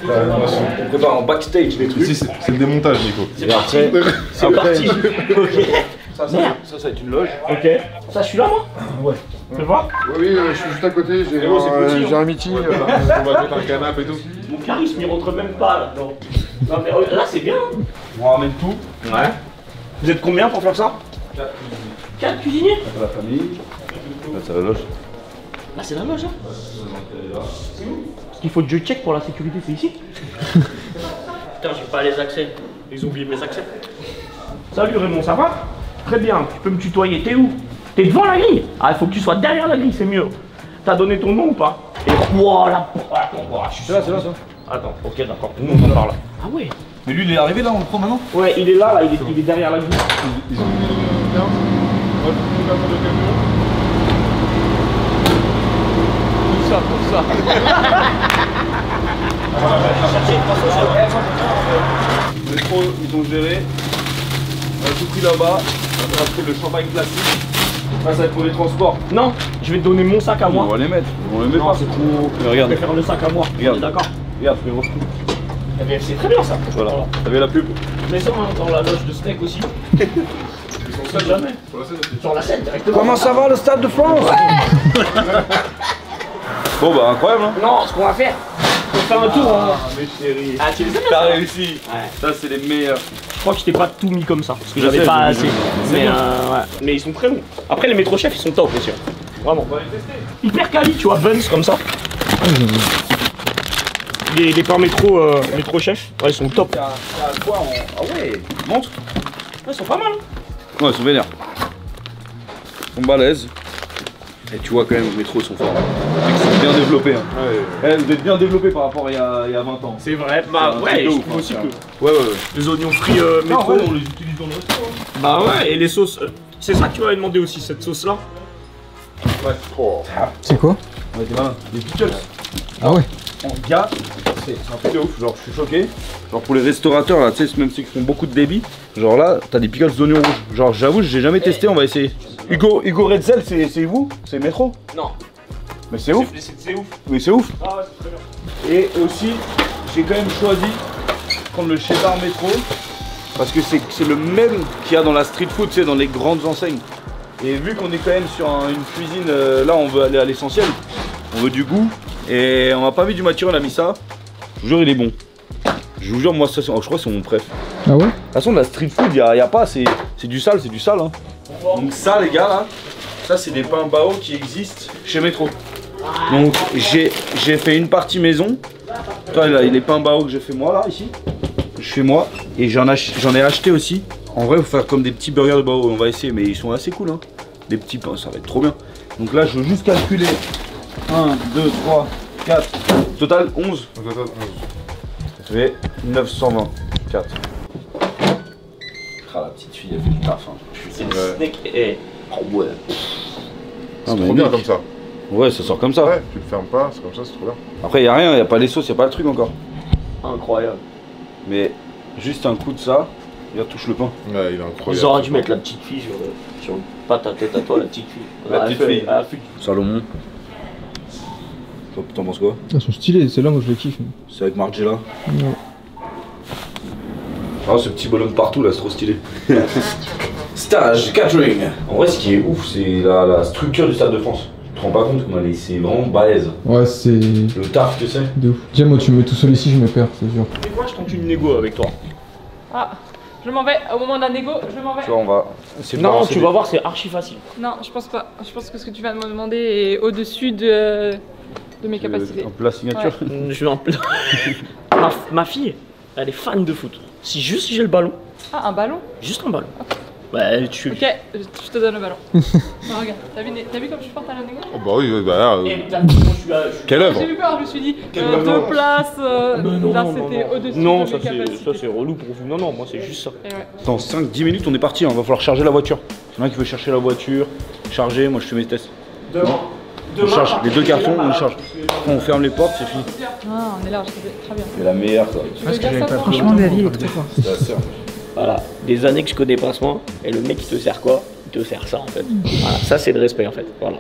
On prépare en backstage les trucs. C'est le démontage, Nico. C'est parti. C'est parti. Ok. Ça va être une loge. Ok. Ça, je suis là, moi? Ouais. Tu peux voir? Oui, je suis juste à côté, j'ai Oh, c'est petit, un meeting. On va mettre un canapé et tout. Mon charisme, il rentre même pas là-dedans. Non mais là, c'est bien. On ramène tout. Ouais. Vous êtes combien pour faire ça? 4 cuisiniers. La famille. Là, c'est la loge. Là, c'est la loge, hein. Parce qu'il faut que je check pour la sécurité, c'est ici. Putain, j'ai pas les accès. Ils ont oublié mes accès. Salut Raymond, ça va? Très bien, tu peux me tutoyer. T'es où? T'es devant la grille? Ah, il faut que tu sois derrière la grille, c'est mieux. T'as donné ton nom ou pas? Et voilà. C'est là, ça. Attends, ok, d'accord. Nous, on en parle. Ah ouais. Mais lui, il est arrivé là, on le prend maintenant? Ouais, il est là, il est derrière la grille. Ça pour ça. Le métro, ils ont géré. On a tout pris là-bas. On a pris le champagne classique. Là, ça va être pour les transports. Non, je vais te donner mon sac à moi. On va les mettre. On les met pas, c'est trop. Mais regarde. Je vais faire le sac à moi. Regarde. D'accord. Regarde, frérot. C'est très bien ça. Voilà. T'avais la pub. Mais ça, dans la loge de steak aussi. Ils sont seuls jamais. Sur la scène directement. Comment ça va le Stade de France? Bon bah incroyable hein. Non, ce qu'on va faire, on fait un tour. Mes chéris. Ah, tu les as T'as réussi. Ouais. Ça c'est les meilleurs. Je crois que je t'ai pas tout mis comme ça, parce que j'avais pas assez. Mais, ouais. Mais ils sont très bons. Après les métro chefs ils sont top aussi. Vraiment. On va les tester. Hyper quali, tu vois, buns comme ça. Les pains métro chefs, ouais ils sont top. Ah ouais, montre. Ouais, ils sont pas mal. Ouais, ils sont vénères. Ils sont balèzes. Et tu vois quand même, les métros ils sont forts. Ils sont bien développés. Hein. Ouais. Vous êtes bien développés par rapport à il y a 20 ans. C'est vrai, bah ouais, je trouve aussi que. Ouais. Les oignons frits métro, on les utilise dans le restaurant. Bah ouais, et les sauces. C'est ça que tu m'avais demandé aussi, cette sauce là. Ouais. Oh. C'est quoi? Ouais, t'es malin. Les pickles. Ah ouais. Gars, c'est un truc de ouf. Genre, je suis choqué. Genre, pour les restaurateurs là, tu sais, même ceux qui font beaucoup de débit, genre là, t'as des pickles d'oignons rouges. Genre, j'avoue, j'ai jamais testé, on va essayer. Hugo Redzel, c'est vous? C'est métro? Non. Mais c'est ouf. C'est ouf. Mais c'est ouf. Ah ouais, c'est très bien. Et aussi, j'ai quand même choisi de prendre le cheddar métro parce que c'est le même qu'il y a dans la street food, tu sais, dans les grandes enseignes. Et vu qu'on est quand même sur une cuisine, là on veut aller à l'essentiel, on veut du goût. Et on n'a pas mis du mature, on a mis ça. Je vous jure, il est bon. Je vous jure, moi, ça, je crois que c'est mon préf. Ah ouais? De toute façon, la street food, il n'y a pas, c'est du sale, c'est du sale. Hein. Donc ça, les gars, là, ça, c'est des pains bao qui existent chez Métro. Donc, j'ai fait une partie maison. Toi, là, les pains bao que j'ai fait moi, là, ici. Je fais moi. Et j'en ai acheté aussi. En vrai, il faut faire comme des petits burgers de bao. On va essayer, mais ils sont assez cool. Hein. Des petits pains, ça va être trop bien. Donc là, je veux juste calculer. 1, 2, 3, 4. Total 11. Total 11. Ça fait 924. Ah, la petite fille, elle fait le taf. Hein. C'est le snack et. Oh ouais. C'est trop bien comme ça. Ouais, ça sort comme ça. Ouais, tu le fermes pas, c'est comme ça, c'est trop bien. Après, il n'y a rien, il n'y a pas les sauces, il n'y a pas le truc encore. Incroyable. Mais juste un coup de ça, il touche le pain. Ouais, il est incroyable. Ils auraient dû mettre la petite fille sur pas ta tête à toi, la petite fille. La petite fille. Ah, Salomon. T'en penses quoi? Elles sont stylées, c'est là moi je les kiffe. C'est avec Margiela. Ouais. Ah, ce petit bonhomme partout là, c'est trop stylé. Stage catering. En vrai, ce qui est ouf, c'est la structure du Stade de France. Tu te rends pas compte comment c'est vraiment balèze. Ouais, c'est. Le taf que c'est. De ouf. Déjà, moi, tu me mets tout seul ici, je me perds, c'est sûr. Et moi, je tente une négo avec toi. Ah, je m'en vais. Au moment d'un négo, je m'en vais. Tu vois, on va. Non, tu vas voir, c'est archi facile. Non, je pense pas. Je pense que ce que tu vas me demander est au-dessus de mes capacités. Un plat signature. Ouais. Je vais en plat. ma fille, elle est fan de foot. Si juste j'ai le ballon. Ah, un ballon? Juste un ballon. Okay. Ouais, tu. Ok, je te donne le ballon. Regarde, t'as vu comme je suis forte à la négo? Oh bah oui, bah là. Quelle œuvre? J'ai eu peur, je me suis dit, 2 places. Là, c'était au-dessus de mes capacités. Ça c'est relou pour vous. Non, moi c'est juste ça. Ouais. Dans 5-10 minutes, on est parti. On va falloir charger la voiture. Il y en a qui veut chercher la voiture, charger. Moi, je fais mes tests. On charge les 2 cartons, on les charge. Après, on ferme les portes, c'est fini. Ah, on est large, c'est très bien. C'est la meilleure, ça. Parce que j'avais pas Franchement, David, il est trop fort. C'est la sœur. Voilà, des années que je connais Pincement, et le mec il te sert quoi? Il te sert ça en fait. Voilà, ça c'est le respect en fait. Voilà,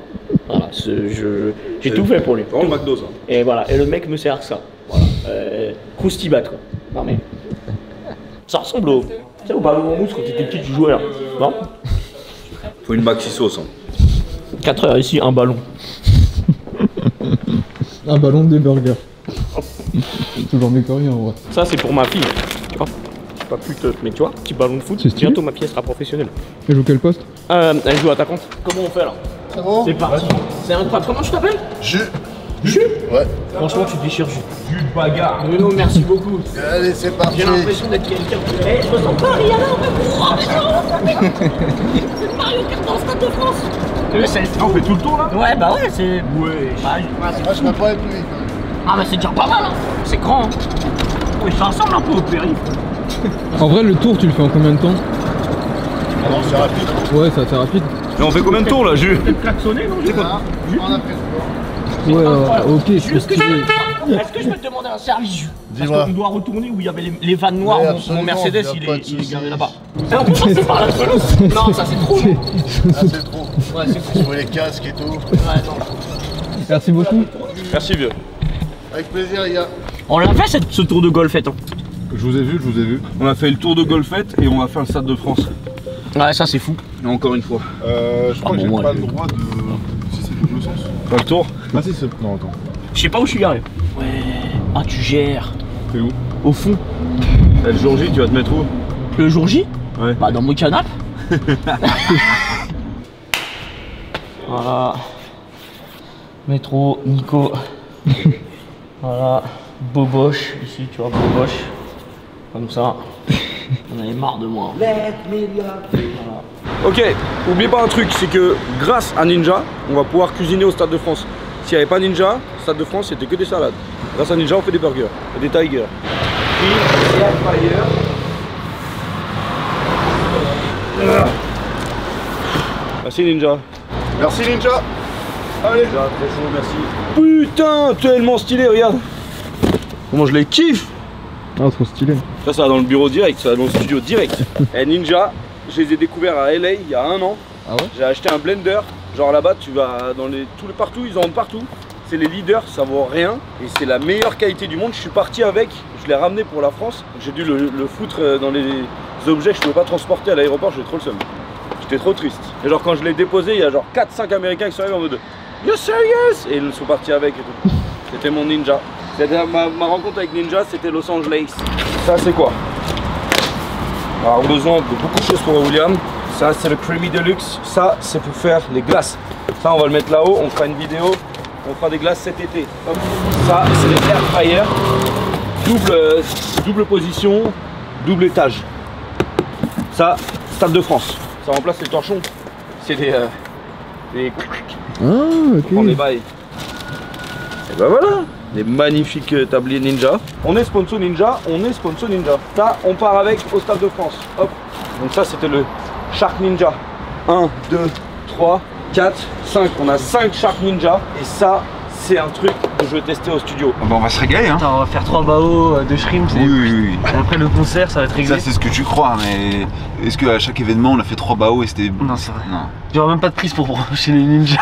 j'ai tout fait pour lui. Vraiment le McDo, ça. Et voilà, et le mec me sert ça. Voilà, croustibat quoi. Non mais. Ça ressemble au. Tu sais, au ballon en mousse quand t'étais petit, tu jouais là. Non? Faut une maxi sauce. Hein. 4 heures ici, un ballon. Un ballon, des burgers. Toujours mieux que rien en vrai. Ça, c'est pour ma fille. Tu vois, pas plus que. Mais tu vois, petit ballon de foot. C'est stylé. Bientôt, ma fille elle sera professionnelle. Elle joue quel poste? Elle joue attaquante. Comment on fait là? C'est bon? C'est parti. C'est incroyable. Comment tu t'appelles? Jus. Ouais. Franchement, tu déchires Jus. Jus de bagarre. Bruno, merci beaucoup. Allez, c'est parti. J'ai l'impression d'être quelqu'un. Eh, je me sens pas, Rihanna, on va c'est Mario Kart dans le Stade de France. On fait tout le tour là? Ouais, bah ouais, c'est. Ouais. Bah, Moi, je vais pas être plus vite. ah, bah c'est déjà pas mal, hein. C'est grand, hein. Oui, ça ressemble un peu au périph'. En vrai, le tour, tu le fais en combien de temps? Ah non, c'est rapide. Ouais, c'est assez rapide. Mais on fait combien de tours là, Jus? Peut-être klaxonner, non? C'est quoi? On a fait Ouais, ok, c'est Est-ce que je peux te demander un service? Parce Dis-moi. qu'on doit retourner où il y avait les vannes noires. Ouais, Mon absolument, Mercedes, y a il pas de est souci. garé là-bas. Et on peut passer par la pelouse. Non, ça c'est trop. Ah, c'est trop. Ouais, c'est trop. Il faut les casques et tout. Ouais, non. Merci beaucoup. Merci vieux. Avec plaisir, les gars. On l'a fait ce tour de golfette. Hein. Je vous ai vu, je vous ai vu. On a fait le tour de Golfette et on a fait un Stade de France. Ouais, ça c'est fou. Et encore une fois. Je crois que j'ai bon, pas ouais. le droit de. Si c'est double sens. Pas le tour? Ah si c'est. Non attends. Je sais pas où je suis garé. Ouais. Ah, tu gères. T'es où? Au fond. Le jour J, tu vas te mettre où? Le jour J? Ouais. Bah, dans mon canapé. Voilà. Métro, Nico. Voilà. Boboche. Ici, tu vois, Boboche. Comme ça. On avait marre de moi. Voilà. Ok, oubliez pas un truc, c'est que grâce à Ninja, on va pouvoir cuisiner au Stade de France. S'il n'y avait pas Ninja, Stade de France c'était que des salades. Grâce à Ninja, on fait des burgers et des tigers. Merci Ninja. Merci Ninja. Allez. Ninja, très chaud, merci. Putain, tellement stylé, regarde. Comment je les kiffe. Ah, trop stylé. Ça va dans le bureau direct, ça va dans le studio direct. Et Ninja, je les ai découverts à LA il y a 1 an. Ah ouais? J'ai acheté un blender. Genre là-bas, tu vas dans partout, ils en vendent partout. C'est les leaders, ça vaut rien. Et c'est la meilleure qualité du monde. Je suis parti avec, je l'ai ramené pour la France. J'ai dû le foutre dans les objets que je ne pouvais pas transporter à l'aéroport, j'ai trop le seum. J'étais trop triste. Et genre quand je l'ai déposé, il y a genre 4-5 Américains qui sont arrivés en mode You're serious? Et ils sont partis avec et tout. C'était mon Ninja. Ma rencontre avec Ninja, c'était Los Angeles. Ça c'est quoi? Alors on a besoin de beaucoup de choses pour William. Ça c'est le Creamy Deluxe. Ça c'est pour faire les glaces. Ça on va le mettre là-haut, on fera une vidéo. On fera des glaces cet été. Hop. Ça c'est les air fryer. Double position, double étage. Ça, Stade de France. Ça remplace les torchons. C'est des Ah, ok. on prend les bails. Et ben voilà, des magnifiques tabliers Ninja. On est sponsor Ninja, Ça, on part avec au Stade de France. Hop. Donc ça, c'était le Shark Ninja. 1, 2, 3, 4, 5. On a 5 Shark Ninja. Et ça, c'est un truc que je vais tester au studio. Bon, on va se régaler, hein. Attends, on va faire 3 baos de shrimp. Oui. Après le concert, ça va être réglé. Ça, c'est ce que tu crois, mais est-ce qu'à chaque événement, on a fait 3 baos et c'était. Non, c'est vrai. Non. J'aurais même pas de prise pour chez les ninjas.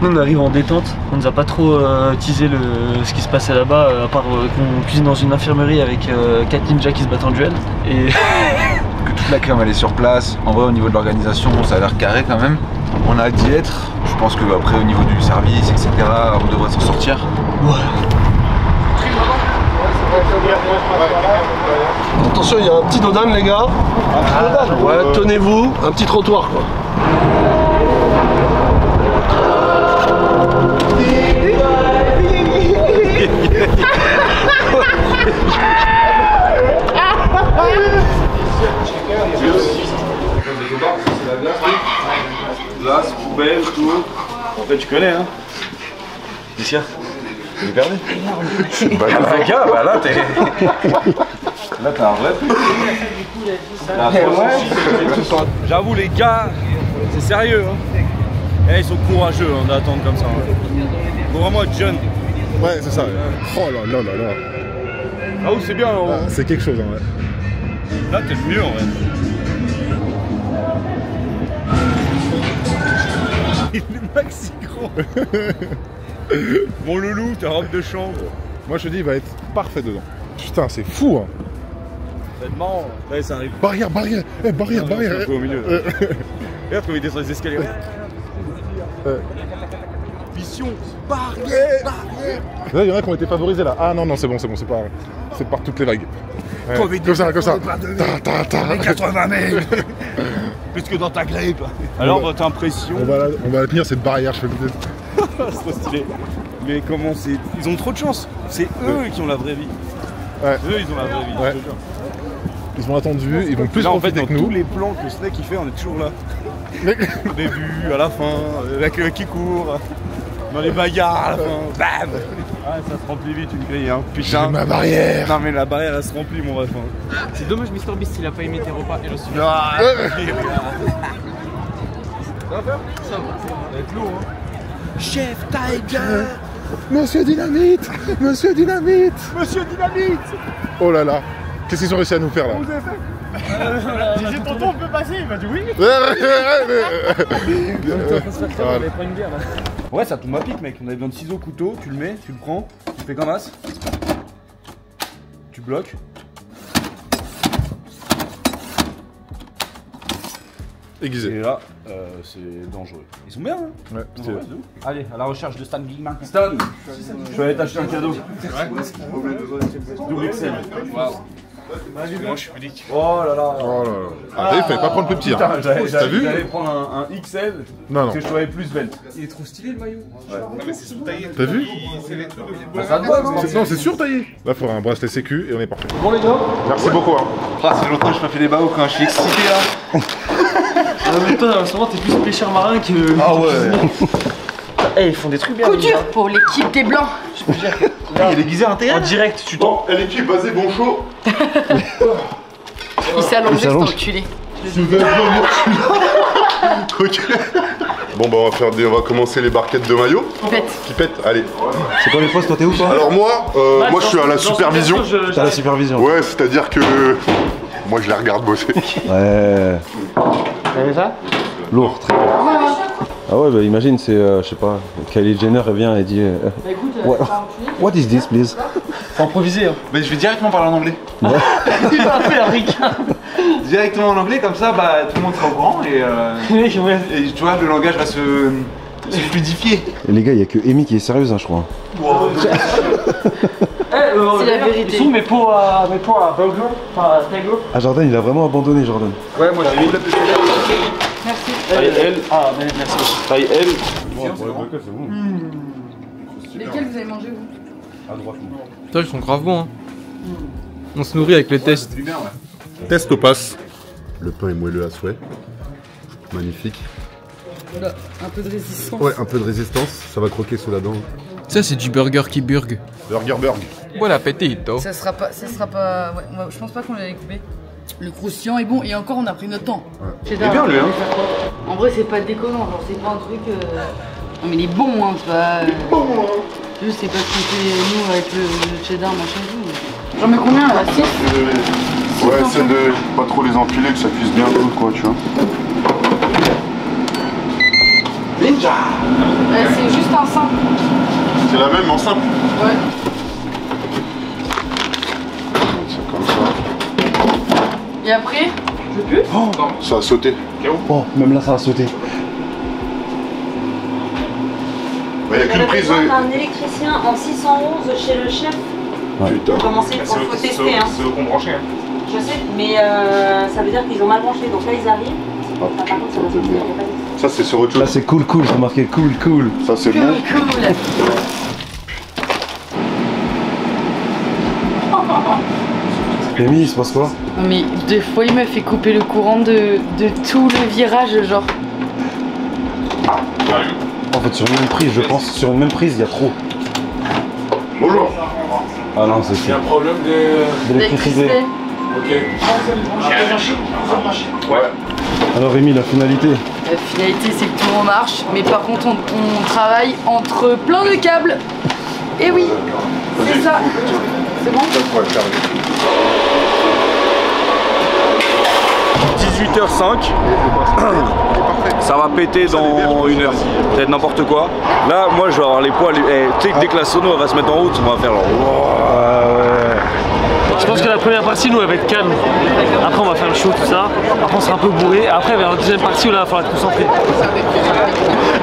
Nous, on arrive en détente. On nous a pas trop teasé ce qui se passait là-bas, à part qu'on cuisine dans une infirmerie avec 4 ninjas qui se battent en duel. Et. Que toute la crème elle est sur place. En vrai, au niveau de l'organisation, ça a l'air carré quand même. On a hâte d'y être. Je pense que après, au niveau du service, etc., on devrait s'en sortir. Ouais. Attention, il y a un petit dodan, les gars. Ouais, tenez-vous, un petit trottoir, quoi. Glace, poubelle, tout. En fait, tu connais, hein. C'est sûr. J'ai perdu. Bah, gars, bah là, t'es. Là, t'as un vrai truc. J'avoue, les gars, c'est sérieux, hein. Eh, ils sont courageux hein, d'attendre comme ça. Hein. Faut vraiment être jeune. Ouais, c'est ça. Oh là là là là. Ah, c'est bien, hein. Ah, c'est quelque chose, en vrai. Là, t'es le mieux, en vrai. Il est maxi grand. Mon loulou, ta robe de chambre. Moi, je te dis, il va être parfait dedans. Putain, c'est fou, hein. Ça va être marrant. Là, ça arrive. Barrière. Eh, barrière. Un peu au milieu. Regarde comment il descend les escaliers. mission. Barrière. Là, il y en a qui ont été favorisés là. Ah non, non, c'est bon, c'est pas. C'est par toutes les vagues. Ouais. Comme ça, comme ça. Les 80 000. Plus que dans ta grippe. Alors, votre impression? On va tenir cette barrière, je fais le c'est trop stylé. Mais comment c'est. Ils ont trop de chance. C'est eux qui ont la vraie vie. Ouais. Eux, ils ont la vraie vie. Ouais. Ils ont attendu, ils vont plus là, en fait, profiter dans que nous. tous les plans que Snake il fait, on est toujours là. Au début, à la fin, la queue qui court, dans les bagarres, à la fin, bam. Ah, ça se remplit vite une grille, hein. Putain. Ma barrière. Non, mais la barrière, elle se remplit, mon ref. C'est dommage, MrBeast, il a pas aimé tes repas et je suis. Non, ça va faire? Ça va être lourd, hein. Chef Tiger. Monsieur Dynamite. Monsieur Dynamite. Monsieur Dynamite. Oh là là. Qu'est-ce qu'ils ont réussi à nous faire là? J'ai dit tonton, on peut passer, il m'a dit oui. Ouais, ça tombe à pic, mec. On avait besoin de ciseaux, couteau, tu le mets, tu le prends, tu fais comme as. Tu bloques. Aiguisé. Et là, c'est dangereux. Ils sont bien, hein? Ouais, c'est vrai. Allez, à la recherche de Stan Bigman. Stan, je vais aller t'acheter un cadeau. C'est vrai? Double XL. Waouh. Moi je suis pudique. Oh là là. Oh là là. Ah, il fallait pas prendre le petit. Putain, Hein. T'as vu? J'allais prendre un XL. Non, non. Parce que je trouvais plus belle. Il est trop stylé le maillot. Ouais. Non mais c'est sous-taillé. T'as vu? Ça te va, non? Non, c'est surtaillé. Là, il faudra un bracelet sécu et on est parti. Bon, les gars. Merci beaucoup. Hein. Ah, c'est longtemps que je me fais des baos quand je suis excité là. En même temps, en ce moment, t'es plus pêcheur marin que. Ah ouais. Eh, ils font des trucs bien. Coup dur pour l'équipe des Blancs. Je peux dire. Il est déguisé en théâtre. En direct, tu t'en. Et l'équipe basée bon chaud. Il s'est allongé, cet enculé. Ok. Bon bah on va commencer les barquettes de maillot. Pipette, allez. C'est quoi les postes, toi t'es où toi? Alors moi je suis à la supervision. T'as la supervision. Ouais, c'est-à-dire que moi je la regarde bosser. Ouais. T'avais ça? Lourd, très lourd. Ah ouais, bah imagine, c'est, je sais pas, Kylie Jenner elle vient et dit what is this, please? Faut improviser. Hein. Mais je vais directement parler en anglais. Il va faire un ricain. Directement en anglais, comme ça, bah tout le monde sera au courant et et tu vois, le langage va se fluidifier. Et les gars, il y a que Amy qui est sérieuse, hein, je crois. C'est la vérité. Ils sont mes pots à Burger, enfin à Tego. Ah, Jordan, il a vraiment abandonné, Jordan. Ouais, moi j'ai mis. Merci. Taille L. Ah, merci. Taille L. Lesquels vous avez mangé, vous? À droite. Putain, ils sont grave bons, hein. On se nourrit avec les tests. Test au pass. Le pain est moelleux à souhait. Magnifique. Voilà, un peu de résistance. Ouais, un peu de résistance, ça va croquer sous la dent. Ça, c'est du burger qui burg. Burger burg. Bon appétito. Ça sera pas. Ouais, je pense pas qu'on l'avait coupé. Le croustillant est bon et encore on a pris notre temps. C'est bien lui, hein. En vrai, c'est pas déconnant, genre c'est pas un truc. Non, mais il est bon, hein, c'est pas. Juste, c'est pas ce qu'on fait nous avec le cheddar, machin tout. J'en mets combien là? 6? Ouais, essaie de pas trop les empiler, que ça cuise bien tout, quoi, tu vois. Ninja. C'est juste un simple. C'est la même en simple? Ouais. C'est comme ça. Et après, je veux plus? Oh, ça a sauté. Oh, même là, ça a sauté. Il n'y a qu'une prise. Un électricien en 611 chez le chef. Putain. Pour commencer, il faut tester. Hein. C'est eux qu'on branchait. Hein. Je sais, mais ça veut dire qu'ils ont mal branché. Donc là, ils arrivent. Par contre, ça va sauter. Ça, c'est sur autre chose. Là, c'est cool, c'est marqué cool. Ça, c'est bon. Cool. Amy, il se passe quoi? Non, mais 2 fois, il m'a fait couper le courant de tout le virage, genre. En fait, sur une même prise, je pense, sur une même prise, il y a trop. Bonjour. Ah non, c'est Il y a un problème d'électricité. Ok. Ouais. Alors, Amy, la finalité? La finalité, c'est que tout le monde marche, mais par contre, on travaille entre plein de câbles. Et oui, c'est ça. C'est bon? 18h05. Ça va péter dans 1 heure. Peut-être n'importe quoi. Là, moi, je vais avoir les poils. Tu sais que dès que la sono elle va se mettre en route, on va faire genre. Je pense que la première partie, nous, elle va être calme. Après, on va faire le show, tout ça. Après, on sera un peu bourré. Après, vers la deuxième partie, où là, il va falloir être concentré.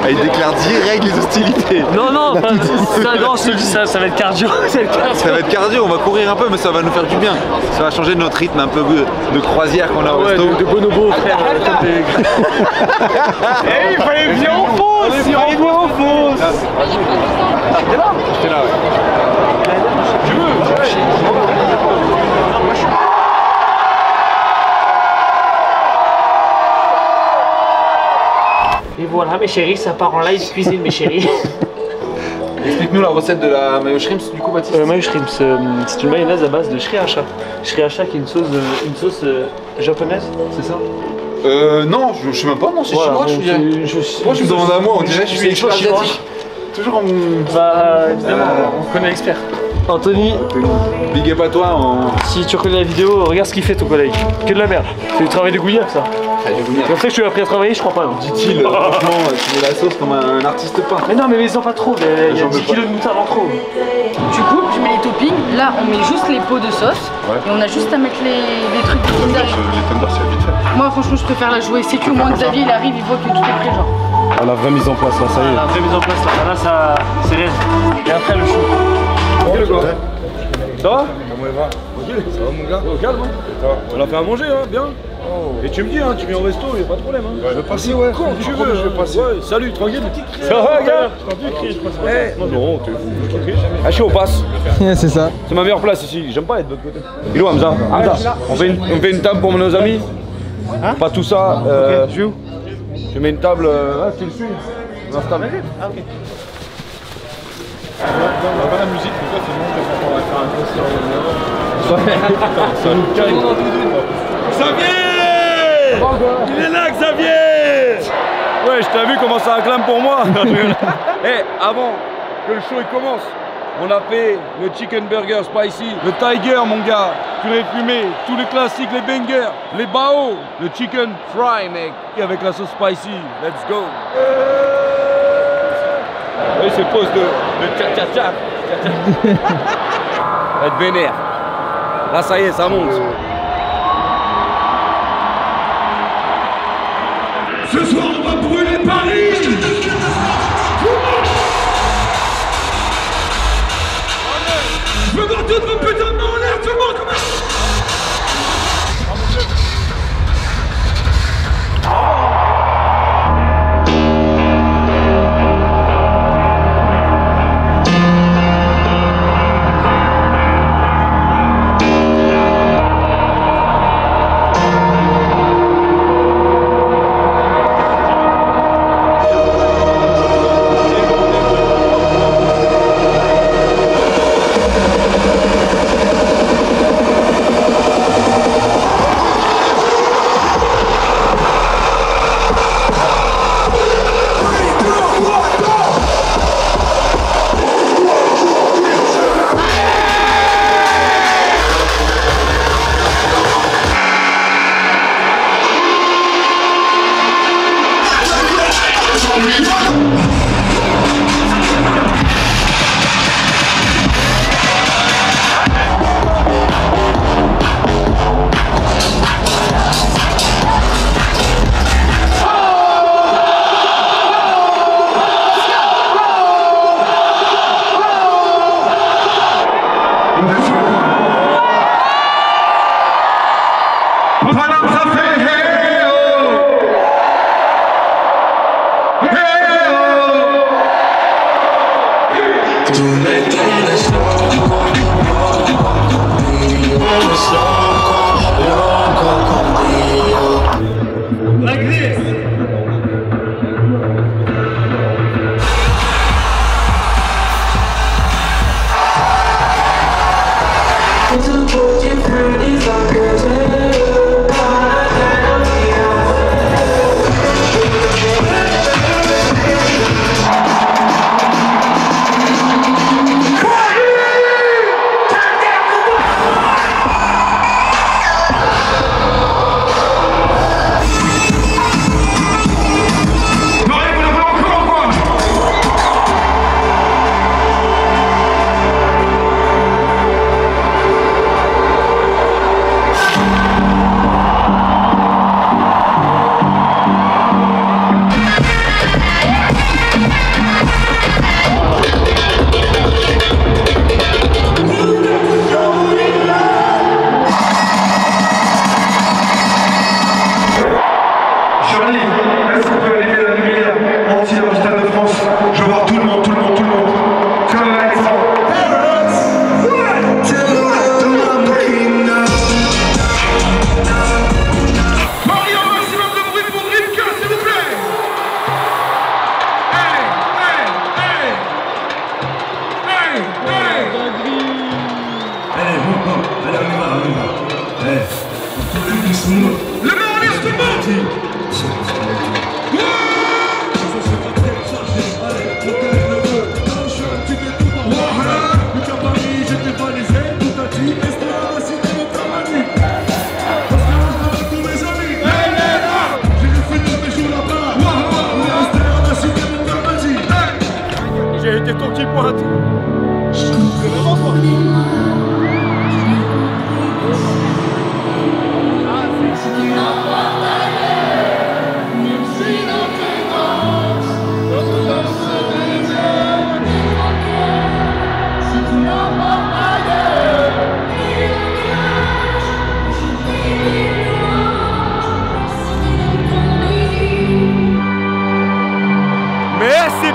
Il déclare direct les hostilités. Non, non, enfin, non, je te dis ça, ça va être cardio. Ça va être cardio, on va courir un peu, mais ça va nous faire du bien. Ça va changer notre rythme un peu de croisière qu'on a au resto. De bonobo, frère. Eh, il fallait bien en fausse. Il fallait bien en fausse. T'es là? J'étais là, ouais. Tu veux? Et voilà, mes chéris, ça part en live cuisine, mes chéris. Explique-nous la recette de la mayo shrimps du coup, Baptiste. Mayo shrimps, c'est une mayonnaise à base de sriracha. Sriracha qui est une sauce japonaise, c'est ça? Non, je sais même pas, non, c'est chinois, je dirais. Moi, je me demande à moi, on dirait que je suis expert asiatique. Toujours en... Bah, évidemment, on connaît l'expert. Anthony, big up à toi. Si tu reconnais la vidéo, regarde ce qu'il fait ton collègue. Que de la merde. C'est du travail de gouillard, ça. Comme ça que je suis appris à travailler, je crois pas. Dit-il, franchement, tu mets la sauce comme un artiste peint. Mais non, mais mets-en pas trop, il y a 10 kilos de moutarde en trop. Tu coupes, tu mets les toppings, là on met juste les pots de sauce et on a juste à mettre les trucs de Kinder. Les tenders, c'est vite fait. Moi franchement je préfère la jouer sécu, au moins Xavier il arrive, il voit que tout est prêt genre. Ah, la vraie mise en place là, ça y est. La vraie mise en place là, ça c'est réel. Et après le chou. Tranquille quoi. Ça va? Comment il va? Tranquille, ça va mon gars? Au calme hein. On a fait à manger hein, bien. Et tu me dis, hein, tu viens au resto, y'a pas de problème. Hein. Je vais passer, ouais. Quand tu veux, je vais passer. Ouais, salut, tranquille. Ça va, gars? Non, t'es fou. Ah, chaud, on passe. C'est ça. C'est ma meilleure place ici, j'aime pas être de l'autre côté. Il est où Hamza? Hamza, on fait une table pour nos amis. Hein? Pas tout ça. Je mets une table. Ah, tu le suis. On a table. Ah, ok. On va pas la musique, mais toi, sinon, on va faire un concert. Ça nous calme. Xavier! Il est là, Xavier! Ouais, je t'ai vu comment ça acclame pour moi. Eh, avant que le show il commence, on a fait le chicken burger spicy, le tiger, mon gars, purée fumée, tous les classiques, les bangers, les bao, le chicken fry, mec, avec la sauce spicy. Let's go! Et c'est pause de tcha-tcha-tcha. Va être vénère. Là, ça y est, ça monte. Ce soir, on va brûler Paris! Je veux voir toutes vos putains de mains en l'air, tout le monde, comment?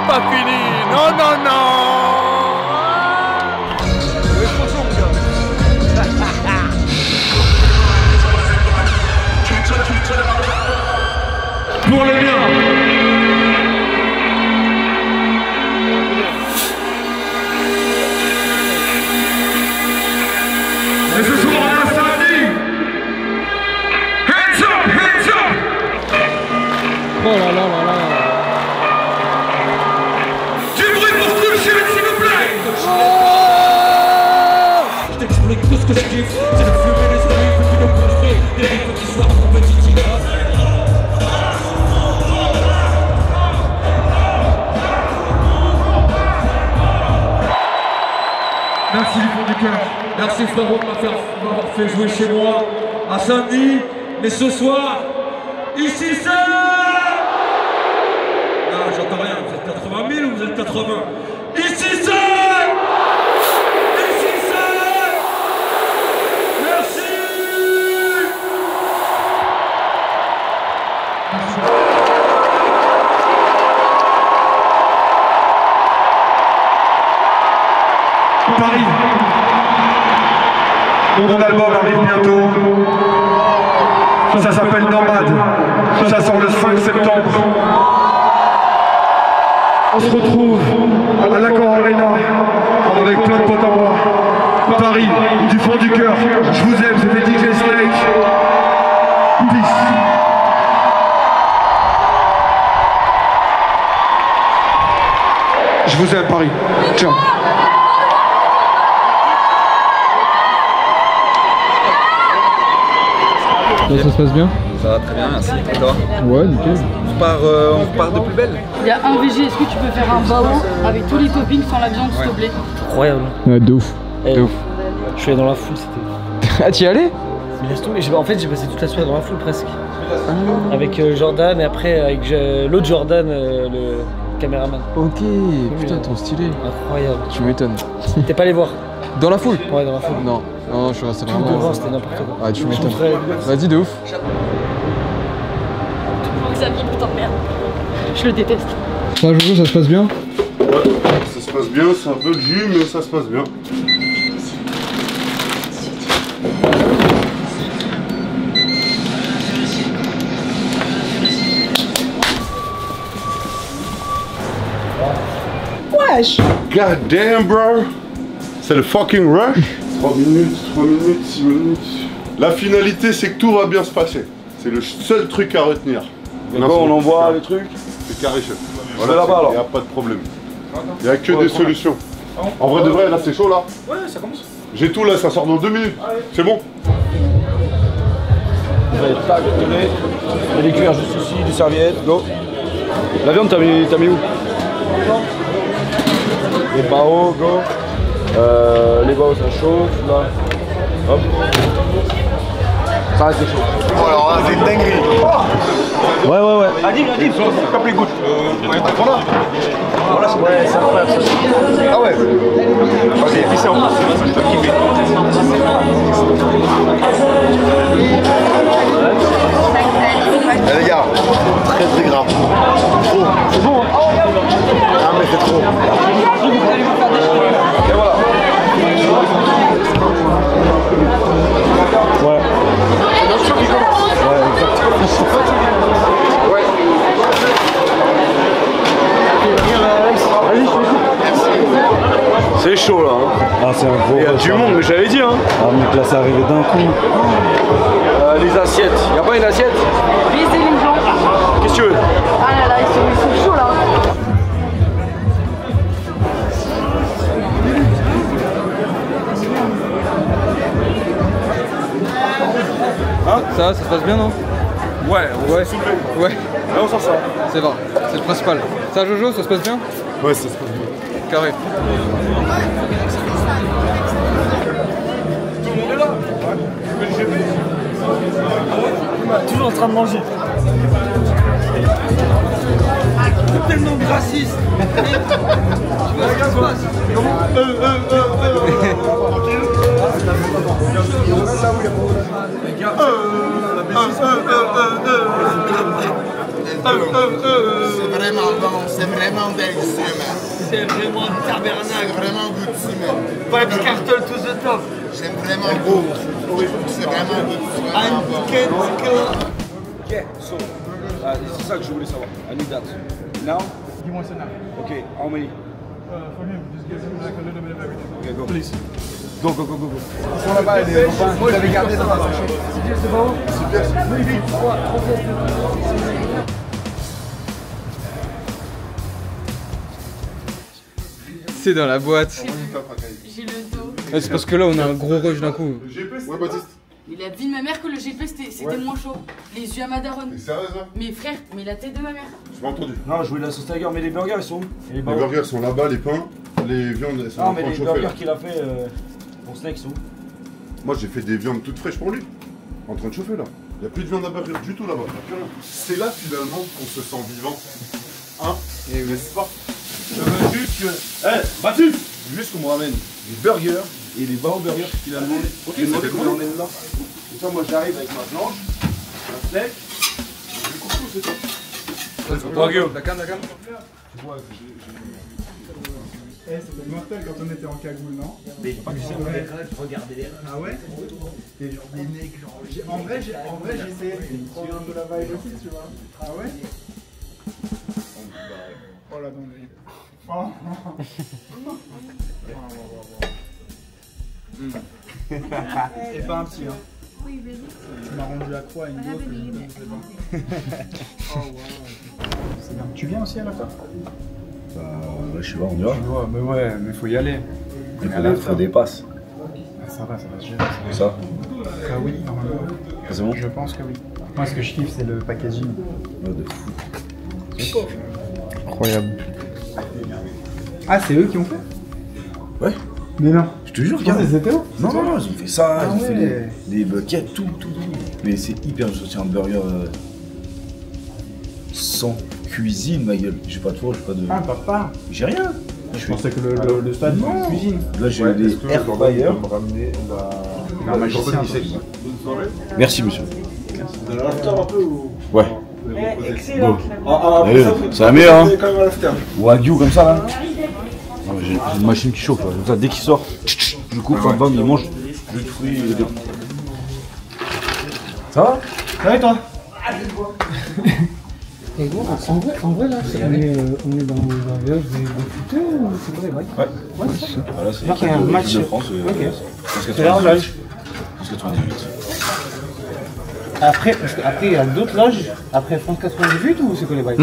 c'est pas fini. Non, non, non. Ouais, franchement, mon gars. Pour les biens. Et ce soir, on a samedi. Hands up, hands up. Oh là là là là. Du bruit pour Cool Shit, s'il vous plaît. Je t'explique tout ce que je kiffe. C'est de fumer les esprits, petit de construire des rives qui soient compétitifs. Merci du fond du cœur. Merci frérot de m'avoir fait jouer chez moi à samedi. Mais ce soir, ici c'est... Non, j'entends rien. Vous êtes 80 000 ou vous êtes 80? Ici c'est... Ici c'est... Merci. Paris. Mon album arrive bientôt. Ça s'appelle Nomade. Ça sort le 5 septembre. On se retrouve à l'Accor Arena avec plein de potes à moi. Paris, du fond du cœur. Je vous aime, c'était DJ Snake. Peace. Je vous aime, Paris. Ciao. Là, ça se passe bien? Ça va très bien, merci. Et toi? Ouais, nickel. On repart de plus belle. Il y a un VG, est-ce que tu peux faire un bao avec tous les toppings sans la viande, s'il te plaît? Incroyable. Ouais, de ouf. De ouf. Je suis allé dans la foule, c'était... Ah, t'y allais? Mais laisse tomber, en fait j'ai passé toute la soirée dans la foule presque. Avec Jordan et après avec l'autre Jordan, le caméraman. Ok, putain, trop stylé. Incroyable. Tu m'étonnes. T'es pas allé voir? Dans la foule? Ouais, dans la foule. Non, non, je suis resté Tout vraiment... devant, c'était n'importe quoi. Ah, tu m'étonnes. Vas-y, de ouf. Xavier, putain de merde. Je le déteste. Ça, Jojo, ça se passe bien? Ouais, ça se passe bien, c'est un peu le jus, mais ça se passe bien. Wesh! God damn, bro! C'est le fucking rush! 3 minutes, 6 minutes. La finalité, c'est que tout va bien se passer. C'est le seul truc à retenir. D'accord, on envoie les trucs. C'est carré, chef. Voilà, là-bas, alors. Il n'y a pas de problème. Il n'y a que des solutions. En vrai de vrai, là, c'est chaud, là. Ouais, ça commence. J'ai tout, là, ça sort dans 2 minutes. C'est bon? Vous allez tac, tenez. Il y a des cuillères juste ici, des serviettes, go. La viande, t'as mis où? Les bao, go. Les bao, ça chauffe, là. Hop. Ça reste chaud. Oh, alors là, c'est une dinguerie. Ouais. Adib, tape les gouttes. Ouais, c'est incroyable ça. Ah ouais. Vas-y, fais ça en plus. Je peux kiffer. Les gars, très grave. Trop. C'est bon, hein? Ah mais c'est trop. Et voilà. Ouais. C'est chaud là. Hein. Ah, c'est un gros. Il y a du monde, mais j'avais dit. Hein. Ah, mec, là, c'est arrivé d'un coup. Les assiettes. Y'a pas une assiette? Baisez les gens. Qu'est-ce que tu veux? Ah là là, ils sont chauds là. Hein? Ça se passe bien, non? Ouais. Ouais. Là, on s'en sort. C'est vrai, c'est le principal. Ça, Jojo, ça se passe bien? Ouais, ça se passe bien. Carré. Tout le monde est là. Toujours en train de manger. Tellement de racistes. Tu vois ce qui se passe? Les gars, vraiment bon, c'est vraiment délicieux, man. C'est vraiment tabernacle. C'est vraiment goûteux, man. Vibes cartel to the top. J'aime vraiment beau. C'est vraiment goûteux, vraiment bon. Ok, so, c'est ça que je voulais savoir. I need that. Now? He wants it now. Okay, how many? For him, just get him like a little bit of everything. Okay, go. Please. Go, go, go, go, go. Ils sont là-bas, les copains. Vous l'avez gardé dans la pochette. C'est pas où? Super. Oui, vite. C'est dans la boîte. J'ai le dos. Ouais, c'est parce que là on a un gros rush d'un coup. Ouais, Baptiste. Il a dit de ma mère que le GP c'était moins chaud. Les yeux à ma daronne. T'es sérieux ça? Mais frère, mais la tête de ma mère. J'ai pas entendu. Non, je voulais la sauce tiger, mais les burgers ils sont où? Les burgers sont là-bas, les pains, les viandes elles sont Non, en mais train de les chauffer, burgers là. qu'il a fait pour Snake sont où? Moi j'ai fait des viandes toutes fraîches pour lui. En train de chauffer là. Il n'y a plus de viande à burger du tout là-bas. Y a plus rien. C'est là finalement qu'on se sent vivant. Hein? Et n'est-ce pas? Je veux juste que. Baptiste! Juste qu'on me ramène les burgers et les ballons burgers qu'il a demandé. Ok, Il m'a demandé c'est qu'on emmène là. Et toi, moi j'arrive avec ma planche, un steak, du coucou, c'est tout. Wagyu. La canne. C'était mortel quand on était en cagoule, non? Mais pas que ça, regardez les. Ah ouais? Et genre des mecs, genre. En vrai, j'essayais de prendre un peu la vibe aussi, tu vois. Ah ouais? Oh là, non, mais. Oh. Et pas un petit, hein. Oui, baby. Tu m'as rendu la croix à une autre. Oh wow. C'est bien. Tu viens aussi à la fin? Bah, ouais, je sais pas, on dira. Mais ouais, mais faut y aller. Il faut des passes. Ça va se gérer. Ça? Ah oui, normalement. C'est bon? Je pense que oui. Moi, ce que je kiffe, c'est le packaging. Ouais, de fou. Incroyable. Ah, c'est eux qui ont fait? Ouais. Mais non. Je te jure, regarde. C'était eux? Non, ils ont fait ça, Ah ils ont fait ouais. des buckets, tout. Mais c'est hyper c'est un burger sans cuisine, ma gueule. J'ai pas de four, j'ai pas de. Ah, papa. J'ai rien. Je pensais que le stade non. avait une cuisine. Là, j'ai des air fryer. La magicien. Merci, monsieur. Vous avez l'after un peu ou? Ouais. Excellent. C'est la meilleure, hein. Wagyu comme ça, là. J'ai une machine qui chauffe, là. Comme ça, dès qu'il sort, je coupe, bam, il mange. Jus de fruits et des... Ça va? Ça va et toi? Et gros, en vrai là, on est dans un village de foot ou c'est quoi les bails? Ouais. C'est ça. Voilà, c'est Donc il y a un match de France. Ok. C'est l'heure de l'âge. 98. Après, il y a d'autres loges après France 98 ou c'est quoi les bails?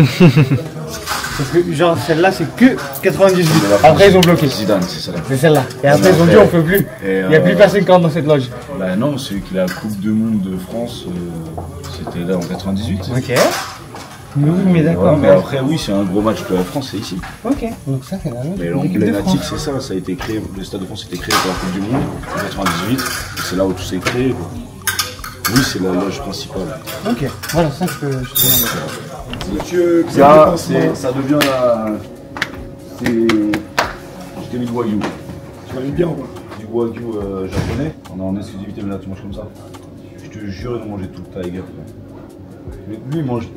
Parce que genre celle-là c'est que 98. Après ils ont bloqué. Zidane, c'est celle-là. C'est celle-là. Et après ils ont dit on peut plus. Il n'y a plus personne qui rentre dans cette loge. Bah non, celui qui a la Coupe du Monde de France, c'était là en 98. Ok. Oui, mais d'accord. Ouais, mais après, oui, c'est un gros match de la France, c'est ici. Ok, donc ça c'est la loge. Mais l'emblématique, c'est ça, ça a été créé, le Stade de France a été créé pour la Coupe du Monde en 98. Et c'est là où tout s'est créé. Oui, c'est la loge principale. Ok, voilà, ça je peux. Monsieur, ça devient la. C'est. Je t'ai mis du Wagyu. Tu m'as mis bien ou pas? Du Wagyu japonais. On est en exclusivité, mais là tu manges comme ça. Je te jure de manger tout le tiger. Mais lui, il mange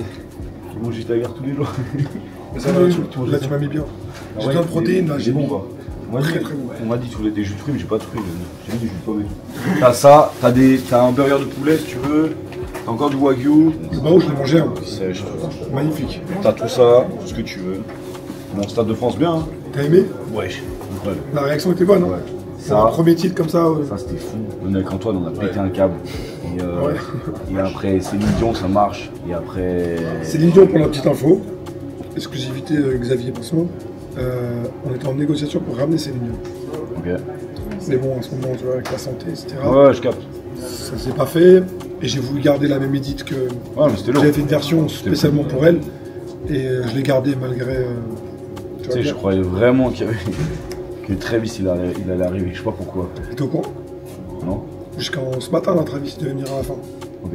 du tiger tous les jours. Mais ça va, là tu m'as mis bien. J'ai plein de protéines là, j'ai bon quoi. On m'a dit, très bon. on m'a dit tu voulais des jus de fruits, mais j'ai pas de fruits. J'ai mis des jus de pommes et tout. T'as ça, t'as un burger de poulet si tu veux, t'as encore du Wagyu. Bah où je l'ai mangé, hein. Sèche. Magnifique. T'as tout ça, tout ce que tu veux. Bon, Stade de France bien. Hein. T'as aimé? Ouais. La réaction était bonne, hein. Ouais. C'est un premier titre comme ça. Ça c'était fou. On est avec Antoine, on a pété un câble. Et après Céline Dion, ça marche. Et après. Céline Dion, pour la petite info, exclusivité Xavier Passement, on était en négociation pour ramener Céline Dion. Ok. Mais bon, en ce moment, tu vois, avec la santé, etc. Ouais, je capte. Ça s'est pas fait. Et j'ai voulu garder la même édite que. Ouais, mais c'était lourd. J'avais fait une version spécialement pour elle. Et je l'ai gardée malgré. Tu sais, je croyais vraiment qu'il y avait. Que Travis il allait arriver, je sais pas pourquoi. T'es au courant? Non. Jusqu'en ce matin, là, Travis devait venir à la fin. Ok.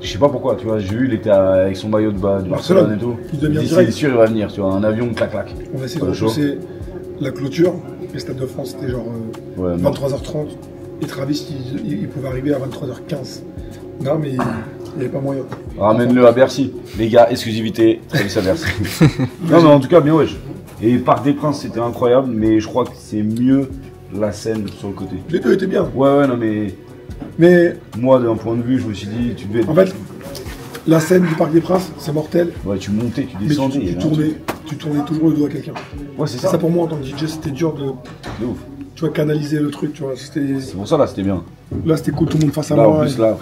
Je sais pas pourquoi, tu vois, j'ai vu, il était avec son maillot de bas du Barcelone et tout. Il devait venir direct. C'est sûr, il va venir, tu vois, un avion, clac. On va essayer de repousser la clôture. Le Stade de France, c'était genre 23h30. Et Travis, il pouvait arriver à 23h15. Non, mais Il n'y avait pas moyen. Ramène-le à Bercy. Les gars, exclusivité, Travis à Bercy. Non, mais en tout cas, bien wesh. Et Parc des Princes, c'était incroyable, mais je crois que c'est mieux la scène sur le côté. Les deux étaient bien. Ouais, non, mais moi, d'un point de vue, je me suis dit, tu devais. En fait, la scène du Parc des Princes, c'est mortel. Ouais, tu montais, tu descendais. Mais tu tournais toujours le dos à quelqu'un. Ouais, c'est ça. Ça pour moi, en tant que DJ, c'était dur de ouf. Tu vois, canaliser le truc, tu vois. C'est pour ça, là, c'était bien. Là, c'était cool, tout le monde face à là, moi. En plus, là,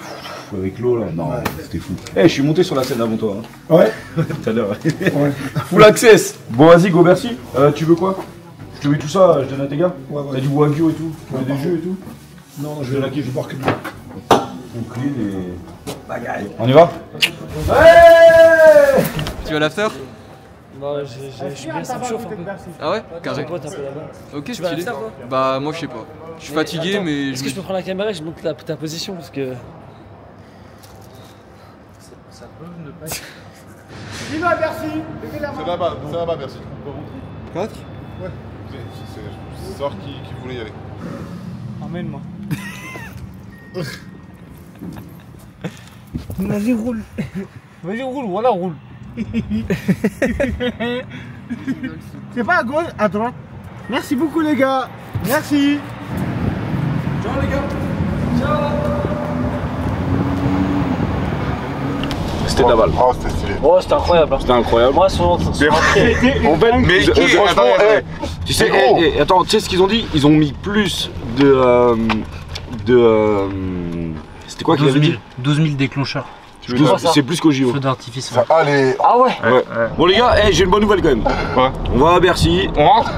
avec l'eau, là, non, c'était fou. Eh, je suis monté sur la scène avant toi. Hein. Ouais. Tout à l'heure. Ouais. Full access. Bon, vas-y, go, merci. Tu veux quoi? Je te mets tout ça, je donne à tes gars. Ouais. T'as du wagyu et tout? Tu veux des jus et tout? Non, je vais laquer, je vais boire que de l'eau. On clean et. Bagaille. On y va? Ouais. Tu vas à l'after? Non, je suis bien, ça me chauffe un peu. Ah ouais? Carré. Ok, stylé. Bah, moi, je sais pas. Je suis fatigué, mais. Est-ce que je peux prendre la caméra et je montre ta position? Parce que. Ça peut ne pas être. Dis-moi, merci. C'est là-bas, merci. 4? Ouais. C'est savoir qui voulait y aller. Emmène-moi. Vas-y, roule. Vas-y, roule, voilà, roule. C'est pas à gauche, à droite. Merci beaucoup, les gars. Merci. Ciao, les gars. Ciao. C'était de la balle. Oh, c'était stylé. Oh, c'était incroyable. C'était incroyable. Moi, son entrée. En fait, mais franchement, tu sais, attends, tu sais ce qu'ils ont dit? Ils ont mis plus de. C'était quoi qu'ils avaient dit? 12 000 déclencheurs. C'est plus qu'au JO. Feu d'artifice. Allez. Ah ouais. Bon les gars, j'ai une bonne nouvelle quand même. Ouais. On va à Bercy. On rentre.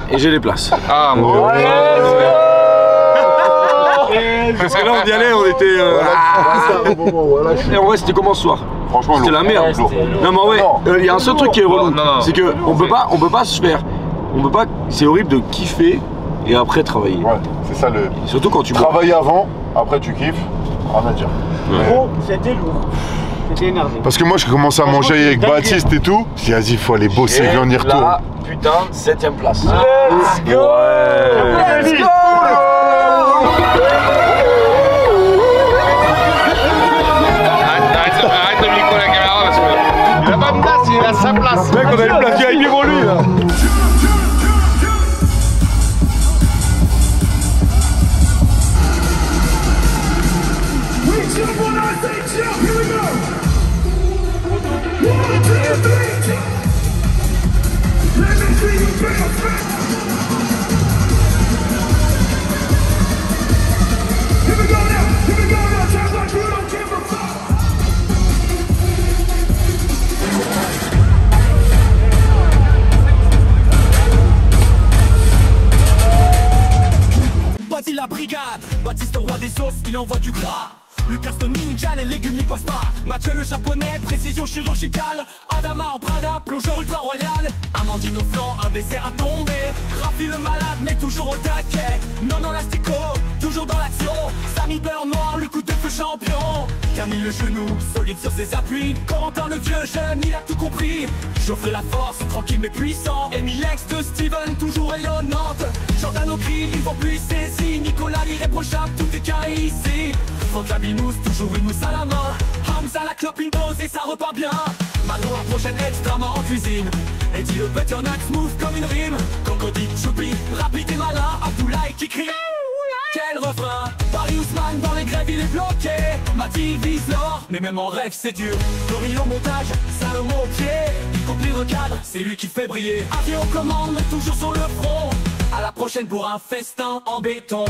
Et j'ai les places. Ah mon dieu. Parce que là on y allait, on était. Et en vrai c'était comment ce soir? Franchement, c'était la merde. Non mais en vrai, il y a un seul truc qui est relou. C'est que on peut pas se faire. C'est horrible de kiffer et après travailler. Ouais, c'est ça le. Surtout quand tu travailles avant, après tu kiffes. Rien à dire. Oh, c'était lourd. C'était énervé. Parce que moi je commençais à manger avec Baptiste et tout. Je dis vas-y, il faut aller bosser, viens on y retourne. Là, putain, 7ème place. Let's go. Let's go. Arrête de micro la caméra parce que il a pas de place, il a sa place. Mec, on a une place VIP pour lui là. Vas-y la brigade, Baptiste roi des sauces, il envoie du gras. Lucas le ninja, les légumes n'y passent pas. Mathieu le japonais, précision chirurgicale. Adama en Prada, plongeur ultra royal. Amandine au flanc, un dessert à tomber. Rafi le malade, mais toujours au taquet. Non, l'astico, toujours dans l'action. Samy beurre noir, le coup de feu champion. Camille le genou, solide sur ses appuis. Corentin le vieux jeune, il a tout compris. Geoffrey la force, tranquille mais puissant. Amy Lex de Steven, toujours rayonnante. Jordan au cri, ils vont plus saisir. Nicolas l'irréprochable, tout est carré ici. Fanta Binous, toujours une mousse à la main. Hamza la clope, une dose et ça repart bien. Manon la prochaine extrêmement en cuisine. Eddie le butternut, smooth comme une rime. Cocody, choupi, rapide et malin. Abdoulaye qui crie. Quel refrain. Paris Ousmane dans les grèves il est bloqué. Mati vise l'or, mais même en rêve c'est dur. Fleury au montage, Salomon au pied. Il coupe les recadres, c'est lui qui fait briller. Avion aux commandes, toujours sur le front. À la prochaine pour un festin en béton.